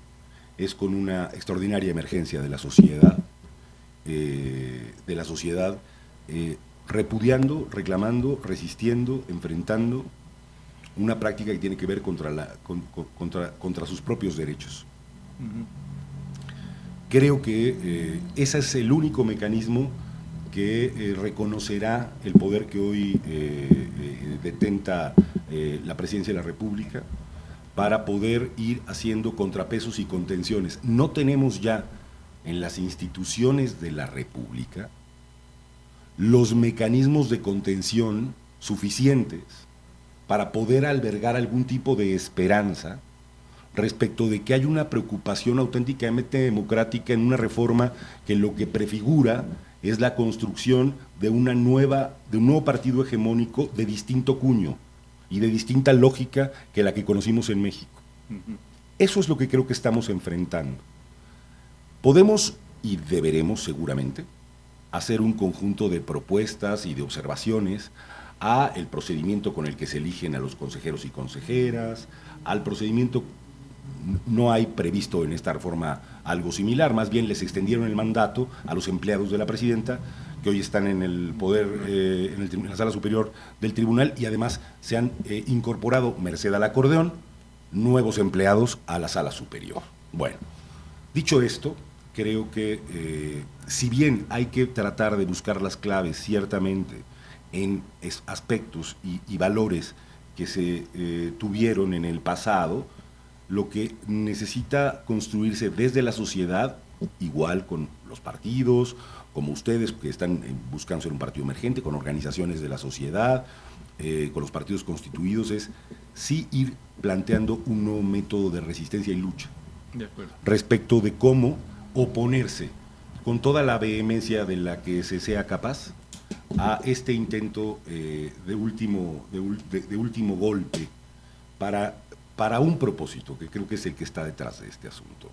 es con una extraordinaria emergencia de la sociedad, repudiando, reclamando, resistiendo, enfrentando una práctica que tiene que ver contra sus propios derechos. Creo que ese es el único mecanismo que reconocerá el poder que hoy detenta la Presidencia de la República para poder ir haciendo contrapesos y contenciones. No tenemos ya en las instituciones de la República los mecanismos de contención suficientes para poder albergar algún tipo de esperanza respecto de que hay una preocupación auténticamente democrática en una reforma que lo que prefigura es la construcción de un nuevo partido hegemónico de distinto cuño y de distinta lógica que la que conocimos en México. Eso es lo que creo que estamos enfrentando. Podemos y deberemos seguramente hacer un conjunto de propuestas y de observaciones a el procedimiento con el que se eligen a los consejeros y consejeras, al procedimiento. No hay previsto en esta reforma algo similar, más bien les extendieron el mandato a los empleados de la presidenta, que hoy están en el poder, en la sala superior del tribunal, y además se han incorporado, merced al acordeón, nuevos empleados a la sala superior. Bueno, dicho esto, creo que si bien hay que tratar de buscar las claves ciertamente en aspectos y valores que se tuvieron en el pasado, lo que necesita construirse desde la sociedad, igual con los partidos, como ustedes que están buscando ser un partido emergente, con organizaciones de la sociedad, con los partidos constituidos, es sí ir planteando un nuevo método de resistencia y lucha. De acuerdo. Respecto de cómo oponerse con toda la vehemencia de la que se sea capaz a este intento de último golpe para un propósito, que creo que es el que está detrás de este asunto.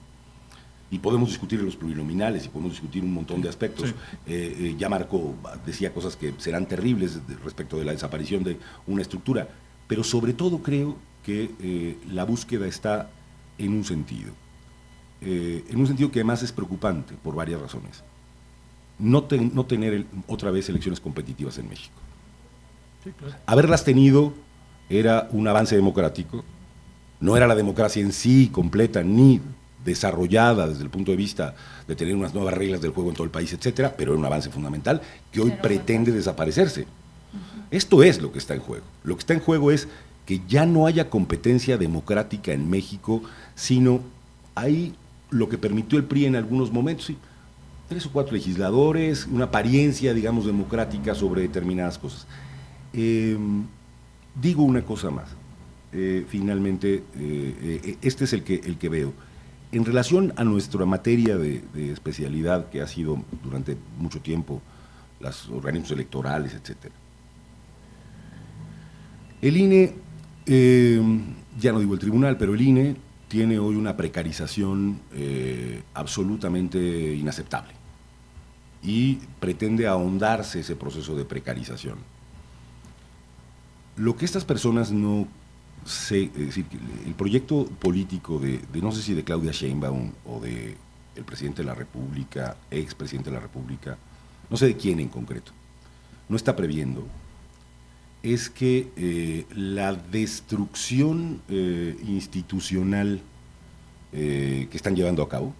Y podemos discutir los plurinominales y podemos discutir un montón de aspectos. Sí. Ya Marco decía cosas que serán terribles respecto de la desaparición de una estructura, pero sobre todo creo que la búsqueda está en un sentido que además es preocupante por varias razones. No tener otra vez elecciones competitivas en México. Sí, claro. Haberlas tenido era un avance democrático. No era la democracia en sí completa, ni desarrollada desde el punto de vista de tener unas nuevas reglas del juego en todo el país, etcétera, pero era un avance fundamental que hoy pretende desaparecerse. Esto es lo que está en juego. Lo que está en juego es que ya no haya competencia democrática en México, sino hay lo que permitió el PRI en algunos momentos, sí, 3 o 4 legisladores, una apariencia, digamos, democrática sobre determinadas cosas. Digo una cosa más. Finalmente, este es el que veo. En relación a nuestra materia de especialidad, que ha sido durante mucho tiempo los organismos electorales, etcétera. El INE, ya no digo el tribunal, pero el INE tiene hoy una precarización absolutamente inaceptable y pretende ahondarse ese proceso de precarización. Lo que estas personas no sé, es decir, el proyecto político de no sé si de Claudia Sheinbaum o de el presidente de la República, expresidente de la República, no sé de quién en concreto, no está previendo es que la destrucción institucional que están llevando a cabo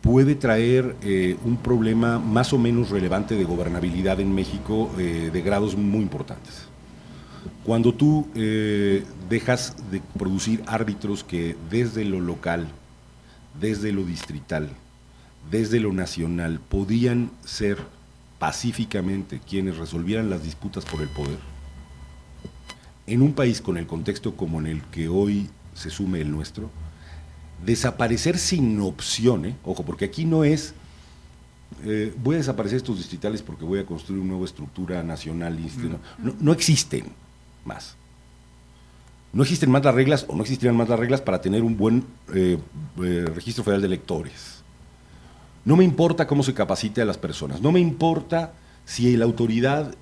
puede traer un problema más o menos relevante de gobernabilidad en México de grados muy importantes. Cuando tú dejas de producir árbitros que desde lo local, desde lo distrital, desde lo nacional, podían ser pacíficamente quienes resolvieran las disputas por el poder, en un país con el contexto como en el que hoy se sume el nuestro, desaparecer sin opción, ojo, porque aquí no es voy a desaparecer estos distritales porque voy a construir una nueva estructura nacional, no existen más. No existen más las reglas, o no existirían más las reglas para tener un buen registro federal de electores. No me importa cómo se capacite a las personas, no me importa si la autoridad,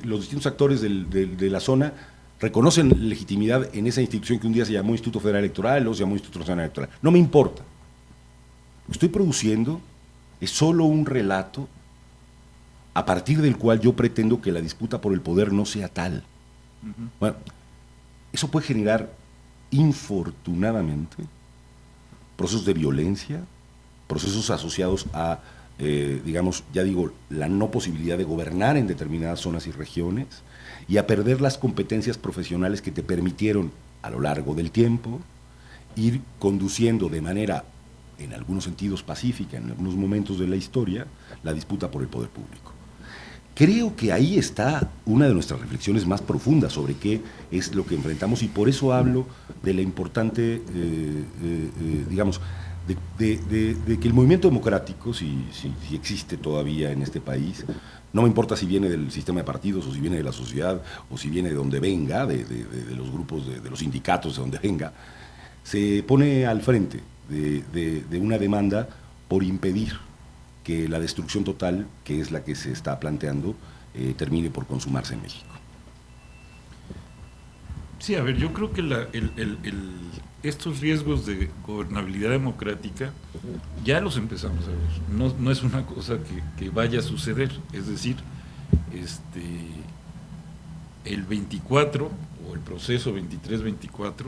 los distintos actores de la zona reconocen legitimidad en esa institución que un día se llamó Instituto Federal Electoral o se llamó Instituto Nacional Electoral. No me importa. Lo que estoy produciendo es solo un relato a partir del cual yo pretendo que la disputa por el poder no sea tal. Bueno, eso puede generar, infortunadamente, procesos de violencia, procesos asociados a, digamos, ya digo, la no posibilidad de gobernar en determinadas zonas y regiones y a perder las competencias profesionales que te permitieron a lo largo del tiempo ir conduciendo de manera, en algunos sentidos pacífica, en algunos momentos de la historia, la disputa por el poder público. Creo que ahí está una de nuestras reflexiones más profundas sobre qué es lo que enfrentamos y por eso hablo de la importante, digamos, de que el movimiento democrático, si existe todavía en este país, no me importa si viene del sistema de partidos o si viene de la sociedad o si viene de donde venga, de los grupos, de los sindicatos, de donde venga, se pone al frente de una demanda por impedir que la destrucción total, que es la que se está planteando, termine por consumarse en México. Sí, a ver, yo creo que estos riesgos de gobernabilidad democrática ya los empezamos a ver. No es una cosa que vaya a suceder. Es decir, el 24 o el proceso 23-24,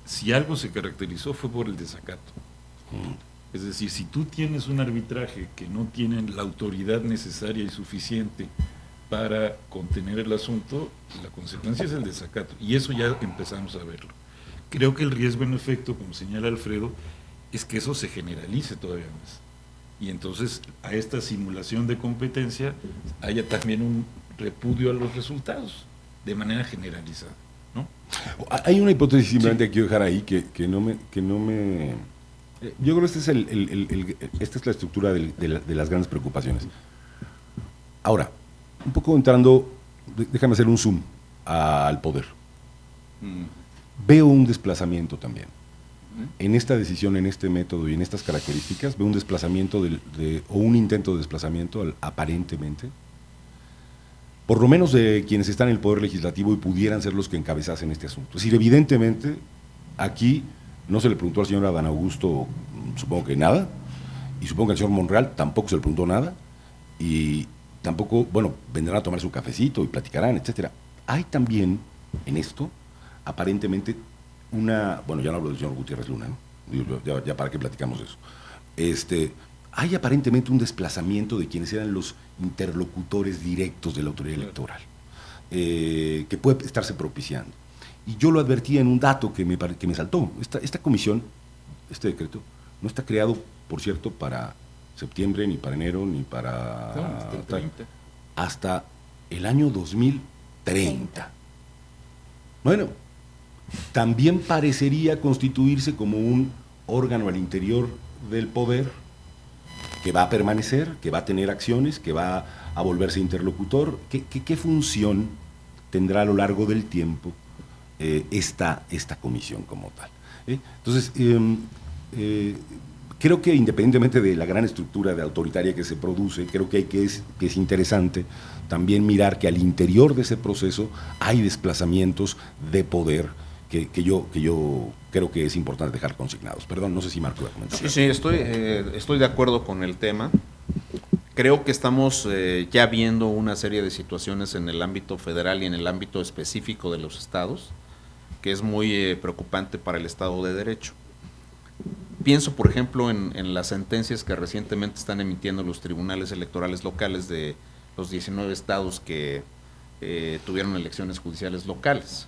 si algo se caracterizó fue por el desacato. Es decir, si tú tienes un arbitraje que no tiene la autoridad necesaria y suficiente para contener el asunto, la consecuencia es el desacato. Y eso ya empezamos a verlo. Creo que el riesgo, en efecto, como señala Alfredo, es que eso se generalice todavía más. Y entonces a esta simulación de competencia haya también un repudio a los resultados, de manera generalizada, ¿no? Hay una hipótesis simplemente que quiero dejar ahí que no me yo creo que esta es la estructura de las grandes preocupaciones. Ahora, un poco entrando, déjame hacer un zoom al poder. Veo un desplazamiento también. En esta decisión, en este método y en estas características, veo un desplazamiento o un intento de desplazamiento, aparentemente, por lo menos de quienes están en el poder legislativo y pudieran ser los que encabezasen este asunto. Es decir, evidentemente, aquí no se le preguntó al señor Adán Augusto, supongo que nada, y supongo que al señor Monreal tampoco se le preguntó nada, y tampoco, bueno, vendrán a tomar su cafecito y platicarán, etcétera. Hay también en esto, aparentemente, bueno, ya no hablo del señor Gutiérrez Luna, ¿no? Digo, ya para qué platicamos de eso. Hay aparentemente un desplazamiento de quienes eran los interlocutores directos de la autoridad electoral, que puede estarse propiciando. Y yo lo advertía en un dato que me saltó. Esta comisión, este decreto, no está creado, por cierto, para septiembre, ni para enero, ni para... No, hasta el 30. Hasta el año 2030. Bueno, también parecería constituirse como un órgano al interior del poder que va a permanecer, que va a tener acciones, que va a volverse interlocutor. ¿Qué función tendrá a lo largo del tiempo esta comisión como tal? Entonces, creo que independientemente de la gran estructura autoritaria que se produce, creo que es interesante también mirar que al interior de ese proceso hay desplazamientos de poder que yo creo que es importante dejar consignados. Perdón, no sé si Marco iba a comentar. Sí, estoy de acuerdo con el tema. Creo que estamos ya viendo una serie de situaciones en el ámbito federal y en el ámbito específico de los estados, que es muy preocupante para el Estado de Derecho. Pienso, por ejemplo, en las sentencias que recientemente están emitiendo los tribunales electorales locales de los 19 estados que tuvieron elecciones judiciales locales.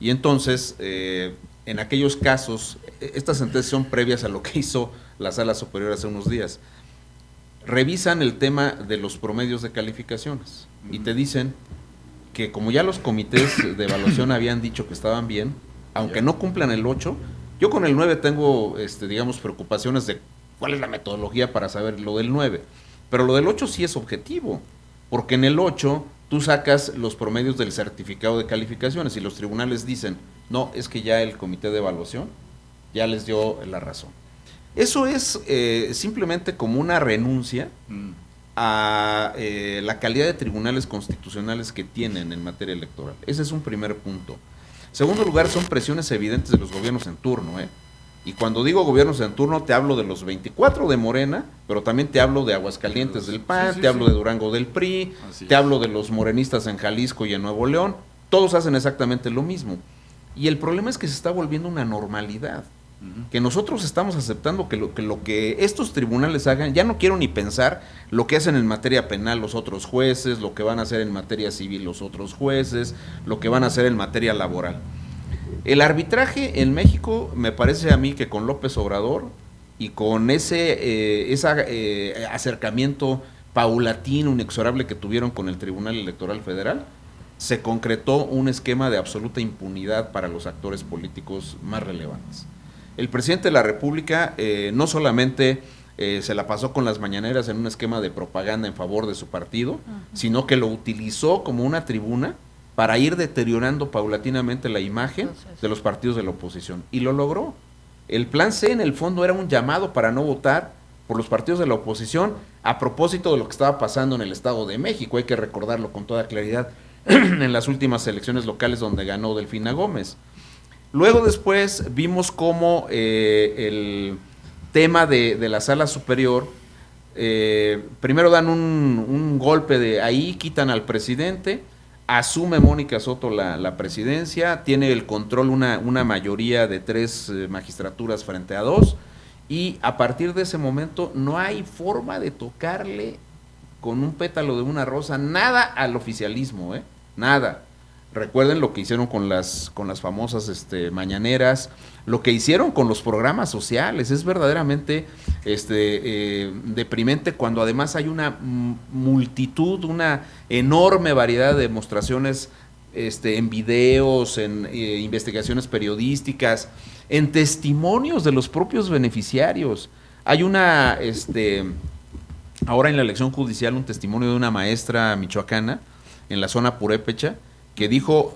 Y entonces, en aquellos casos, estas sentencias son previas a lo que hizo la Sala Superior hace unos días. Revisan el tema de los promedios de calificaciones y te dicen que como ya los comités de evaluación habían dicho que estaban bien, aunque no cumplan el 8, yo con el 9 tengo, digamos, preocupaciones de cuál es la metodología para saber lo del 9, pero lo del 8 sí es objetivo, porque en el 8 tú sacas los promedios del certificado de calificaciones y los tribunales dicen, no, es que ya el comité de evaluación ya les dio la razón. Eso es simplemente como una renuncia a la calidad de tribunales constitucionales que tienen en materia electoral. Ese es un primer punto. Segundo lugar, son presiones evidentes de los gobiernos en turno, Y cuando digo gobiernos en turno, te hablo de los 24 de Morena, pero también te hablo de Aguascalientes del PAN, te hablo de Durango del PRI, te hablo de los morenistas en Jalisco y en Nuevo León. Todos hacen exactamente lo mismo. Y el problema es que se está volviendo una normalidad. Que nosotros estamos aceptando que lo que estos tribunales hagan, ya no quiero ni pensar lo que hacen en materia penal los otros jueces, lo que van a hacer en materia civil los otros jueces, lo que van a hacer en materia laboral. El arbitraje en México, me parece a mí que con López Obrador y con ese acercamiento paulatino, inexorable que tuvieron con el Tribunal Electoral Federal, se concretó un esquema de absoluta impunidad para los actores políticos más relevantes. El presidente de la República no solamente se la pasó con las mañaneras en un esquema de propaganda en favor de su partido, sino que lo utilizó como una tribuna para ir deteriorando paulatinamente la imagen de los partidos de la oposición. Y lo logró. El plan C, en el fondo, era un llamado para no votar por los partidos de la oposición a propósito de lo que estaba pasando en el Estado de México. Hay que recordarlo con toda claridad en las últimas elecciones locales donde ganó Delfina Gómez. Luego después vimos cómo el tema de la Sala Superior, primero dan un golpe de ahí, quitan al presidente, asume Mónica Soto la presidencia, tiene el control una mayoría de 3 magistraturas frente a 2, y a partir de ese momento no hay forma de tocarle con un pétalo de una rosa nada al oficialismo, nada. Recuerden lo que hicieron con las famosas mañaneras, lo que hicieron con los programas sociales. Es verdaderamente deprimente cuando además hay una multitud, una enorme variedad de demostraciones en videos, en investigaciones periodísticas, en testimonios de los propios beneficiarios. Hay ahora en la elección judicial, un testimonio de una maestra michoacana en la zona purépecha, que dijo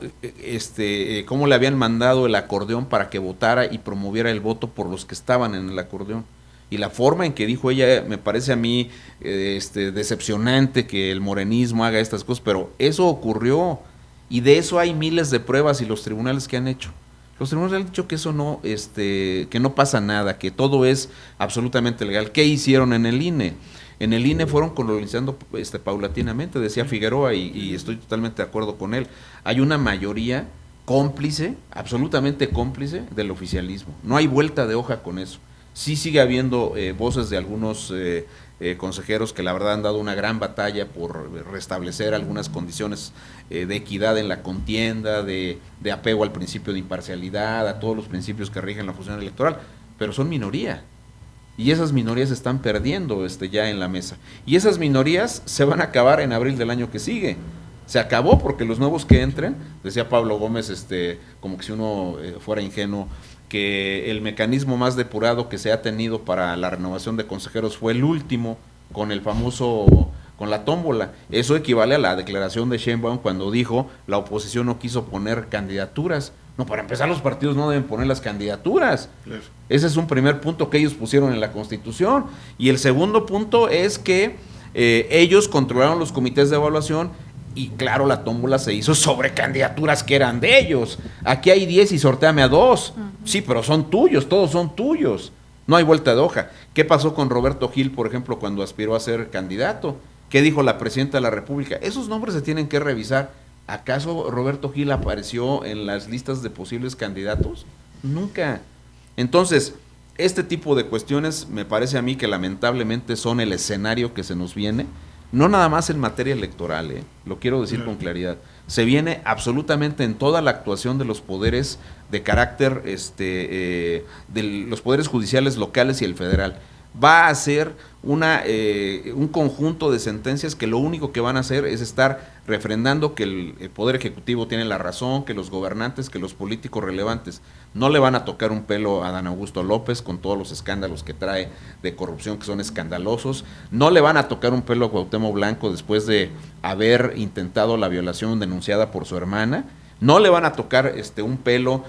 cómo le habían mandado el acordeón para que votara y promoviera el voto por los que estaban en el acordeón. Y la forma en que dijo ella, me parece a mí decepcionante que el morenismo haga estas cosas, pero eso ocurrió, y de eso hay miles de pruebas y los tribunales que han hecho. Los tribunales han dicho que eso no, que no pasa nada, que todo es absolutamente legal. ¿Qué hicieron en el INE? En el INE fueron colonizando paulatinamente, decía Figueroa, y estoy totalmente de acuerdo con él. Hay una mayoría cómplice, absolutamente cómplice del oficialismo. No hay vuelta de hoja con eso. Sí sigue habiendo voces de algunos consejeros que la verdad han dado una gran batalla por restablecer algunas condiciones de equidad en la contienda, de apego al principio de imparcialidad, a todos los principios que rigen la función electoral, pero son minoría. Y esas minorías están perdiendo ya en la mesa. Y esas minorías se van a acabar en abril del año que sigue. Se acabó porque los nuevos que entren, decía Pablo Gómez, como que si uno fuera ingenuo, que el mecanismo más depurado que se ha tenido para la renovación de consejeros fue el último, con la tómbola. Eso equivale a la declaración de Sheinbaum cuando dijo la oposición no quiso poner candidaturas. No, para empezar, los partidos no deben poner las candidaturas. Claro. Ese es un primer punto que ellos pusieron en la Constitución. Y el segundo punto es que ellos controlaron los comités de evaluación y claro, la tómbola se hizo sobre candidaturas que eran de ellos. Aquí hay 10 y sortéame a 2. Sí, pero son tuyos, todos son tuyos. No hay vuelta de hoja. ¿Qué pasó con Roberto Gil, por ejemplo, cuando aspiró a ser candidato? ¿Qué dijo la presidenta de la República? Esos nombres se tienen que revisar. ¿Acaso Roberto Gil apareció en las listas de posibles candidatos? Nunca. Entonces, este tipo de cuestiones me parece a mí que lamentablemente son el escenario que se nos viene. No nada más en materia electoral, lo quiero decir con claridad. Se viene absolutamente en toda la actuación de los poderes de carácter, de los poderes judiciales locales y el federal. Va a ser un conjunto de sentencias que lo único que van a hacer es estar refrendando que el Poder Ejecutivo tiene la razón, que los gobernantes, que los políticos relevantes no le van a tocar un pelo a Adán Augusto López con todos los escándalos que trae de corrupción que son escandalosos, no le van a tocar un pelo a Cuauhtémoc Blanco después de haber intentado la violación denunciada por su hermana, no le van a tocar un pelo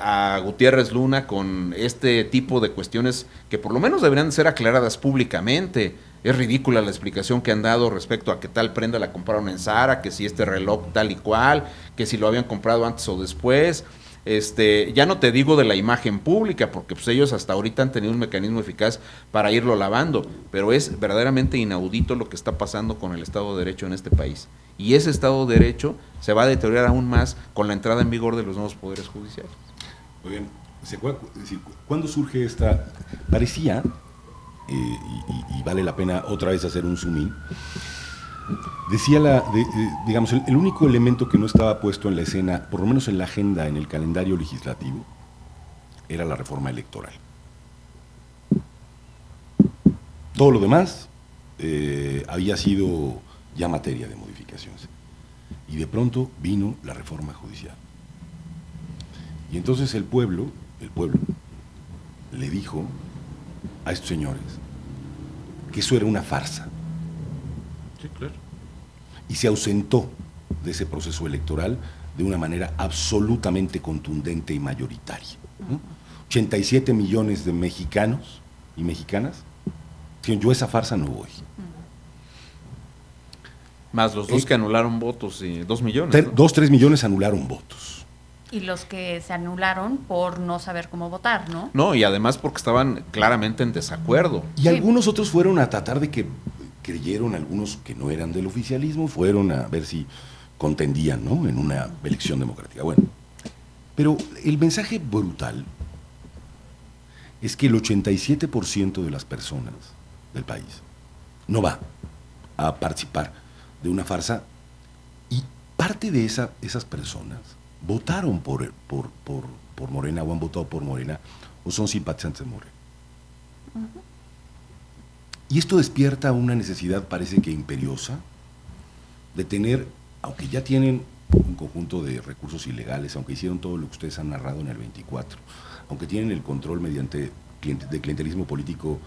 a Gutiérrez Luna con este tipo de cuestiones que por lo menos deberían ser aclaradas públicamente. Es ridícula la explicación que han dado respecto a que tal prenda la compraron en Zara, que si este reloj tal y cual, que si lo habían comprado antes o después. Ya no te digo de la imagen pública, porque pues ellos hasta ahorita han tenido un mecanismo eficaz para irlo lavando, pero es verdaderamente inaudito lo que está pasando con el Estado de Derecho en este país. Y ese Estado de Derecho se va a deteriorar aún más con la entrada en vigor de los nuevos poderes judiciales. Muy bien. ¿Cuándo surge esta? Parecía, y vale la pena otra vez hacer un zoom in, decía digamos, el único elemento que no estaba puesto en la escena, por lo menos en la agenda, en el calendario legislativo, era la reforma electoral. Todo lo demás había sido ya materia de modificaciones. Y de pronto vino la reforma judicial. Y entonces el pueblo le dijo a estos señores que eso era una farsa. Sí, claro. Y se ausentó de ese proceso electoral de una manera absolutamente contundente y mayoritaria, ¿no? 87 millones de mexicanos y mexicanas dijeron, yo a esa farsa no voy. Más los dos que anularon votos, 2 millones. 3 millones anularon votos. Y los que se anularon por no saber cómo votar, ¿no? No, y además porque estaban claramente en desacuerdo. Y sí, algunos otros fueron a tratar de que creyeron, algunos que no eran del oficialismo, fueron a ver si contendían, ¿no?, en una elección democrática. Bueno, pero el mensaje brutal es que el 87% de las personas del país no va a participar de una farsa, y parte de esas personas votaron por Morena, o han votado por Morena, o son simpatizantes de Morena. Uh-huh. Y esto despierta una necesidad, parece que imperiosa, de tener, aunque ya tienen un conjunto de recursos ilegales, aunque hicieron todo lo que ustedes han narrado en el 24, aunque tienen el control mediante de clientelismo político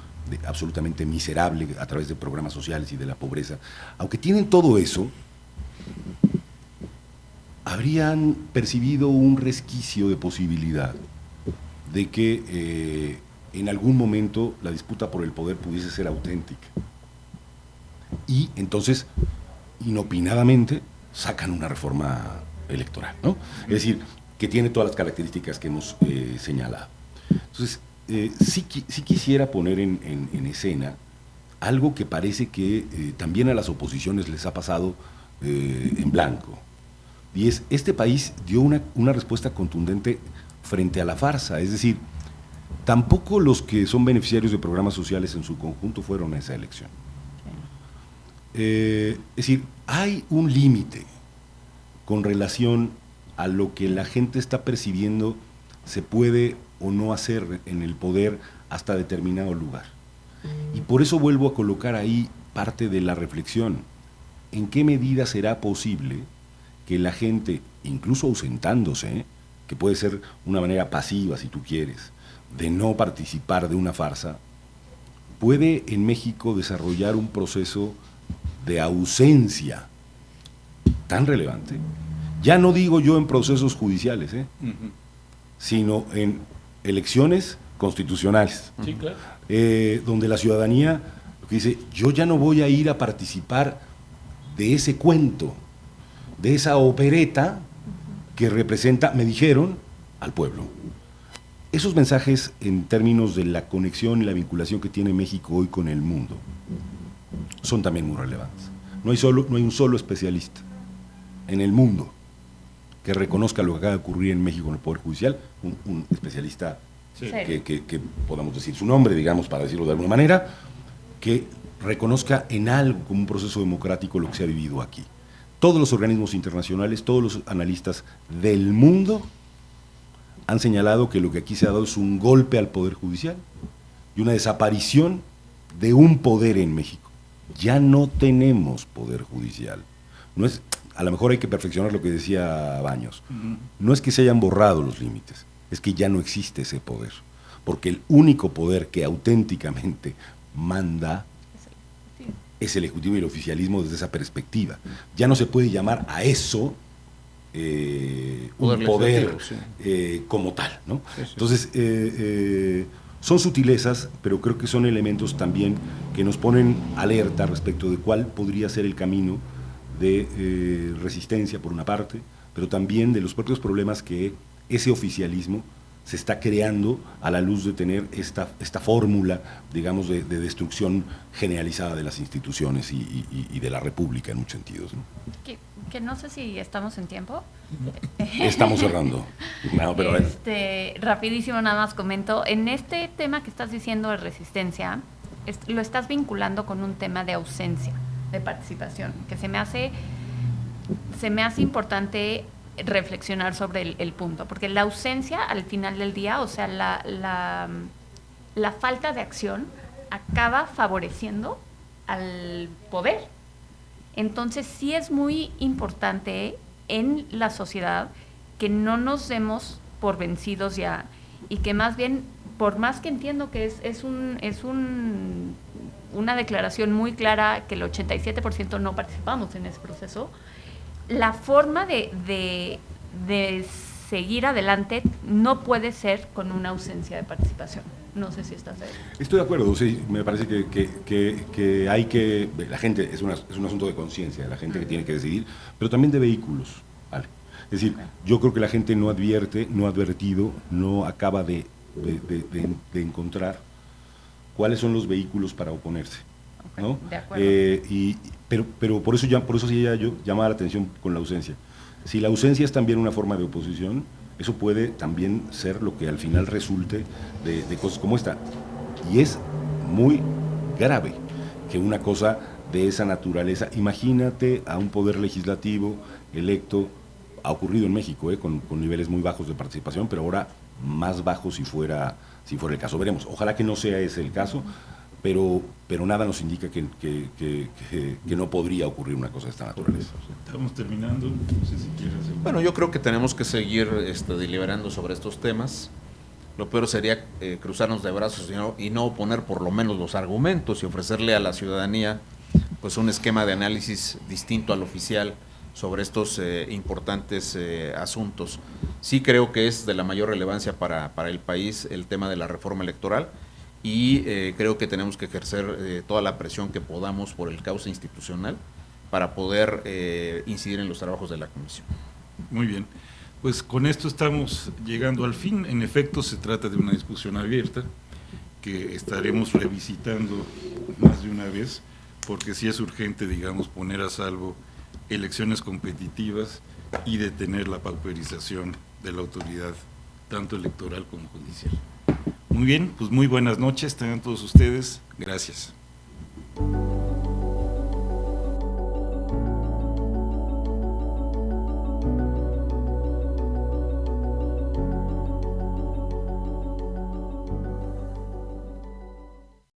absolutamente miserable a través de programas sociales y de la pobreza, aunque tienen todo eso, habrían percibido un resquicio de posibilidad de que en algún momento la disputa por el poder pudiese ser auténtica. Y entonces, inopinadamente, sacan una reforma electoral, ¿no? Es decir, que tiene todas las características que hemos señalado. Entonces, sí quisiera poner en escena algo que parece que también a las oposiciones les ha pasado en blanco. Y este país dio una respuesta contundente frente a la farsa. Es decir, tampoco los que son beneficiarios de programas sociales en su conjunto fueron a esa elección. Es decir, hay un límite con relación a lo que la gente está percibiendo se puede o no hacer en el poder hasta determinado lugar. Y por eso vuelvo a colocar ahí parte de la reflexión. ¿En qué medida será posible que la gente, incluso ausentándose, que puede ser una manera pasiva si tú quieres, de no participar de una farsa, puede en México desarrollar un proceso de ausencia tan relevante? Ya no digo yo en procesos judiciales, sino en elecciones constitucionales, Sí, claro. donde la ciudadanía lo que dice, yo ya no voy a ir a participar de ese cuento, de esa opereta que representa, me dijeron, al pueblo. Esos mensajes en términos de la conexión y la vinculación que tiene México hoy con el mundo son también muy relevantes. No hay un solo especialista en el mundo que reconozca lo que acaba de ocurrir en México en el Poder Judicial, un especialista Sí. que podamos decir su nombre, digamos, para decirlo de alguna manera, que reconozca en algo como un proceso democrático lo que se ha vivido aquí. Todos los organismos internacionales, todos los analistas del mundo han señalado que lo que aquí se ha dado es un golpe al Poder Judicial y una desaparición de un poder en México. Ya no tenemos Poder Judicial. No es, a lo mejor hay que perfeccionar lo que decía Baños. No es que se hayan borrado los límites, es que ya no existe ese poder. Porque el único poder que auténticamente manda es el Ejecutivo y el oficialismo desde esa perspectiva. Ya no se puede llamar a eso un poder como tal, ¿no? Sí, sí. Entonces, son sutilezas, pero creo que son elementos también que nos ponen alerta respecto de cuál podría ser el camino de resistencia, por una parte, pero también de los propios problemas que ese oficialismo se está creando a la luz de tener esta fórmula, digamos, de destrucción generalizada de las instituciones y de la República en muchos sentidos, ¿no? Que no sé si estamos en tiempo. Estamos cerrando. No, pero rapidísimo, nada más comento. En este tema que estás diciendo de resistencia, lo estás vinculando con un tema de ausencia, de participación, que se me hace importante reflexionar sobre el punto, porque la ausencia al final del día, o sea, la falta de acción acaba favoreciendo al poder. Entonces sí es muy importante en la sociedad que no nos demos por vencidos ya, y que más bien, por más que entiendo que es una declaración muy clara que el 87% no participamos en ese proceso, la forma de seguir adelante no puede ser con una ausencia de participación. No sé si estás de acuerdo. Estoy de acuerdo, sí, me parece que hay que, la gente, es un asunto de conciencia, la gente que tiene que decidir, pero también de vehículos, ¿vale? Es decir, yo creo que la gente no advierte, no ha advertido, no acaba de encontrar cuáles son los vehículos para oponerse, ¿no? De acuerdo. Pero por eso sí yo llamaba la atención con la ausencia. Si la ausencia es también una forma de oposición, eso puede también ser lo que al final resulte de cosas como esta. Y es muy grave que una cosa de esa naturaleza, imagínate a un poder legislativo electo, ha ocurrido en México, con niveles muy bajos de participación, pero ahora más bajos si fuera el caso. Veremos, ojalá que no sea ese el caso, pero nada nos indica que no podría ocurrir una cosa de esta naturaleza. Estamos terminando, no sé si quieres hacer... Bueno, yo creo que tenemos que seguir deliberando sobre estos temas. Lo peor sería cruzarnos de brazos y no oponer por lo menos los argumentos y ofrecerle a la ciudadanía pues un esquema de análisis distinto al oficial sobre estos importantes asuntos. Sí creo que es de la mayor relevancia para el país el tema de la reforma electoral, y creo que tenemos que ejercer toda la presión que podamos por el cauce institucional para poder incidir en los trabajos de la comisión. Muy bien, pues con esto estamos llegando al fin. En efecto, se trata de una discusión abierta que estaremos revisitando más de una vez, porque sí es urgente, digamos, poner a salvo elecciones competitivas y detener la pauperización de la autoridad, tanto electoral como judicial. Muy bien, pues muy buenas noches, tengan todos ustedes. Gracias.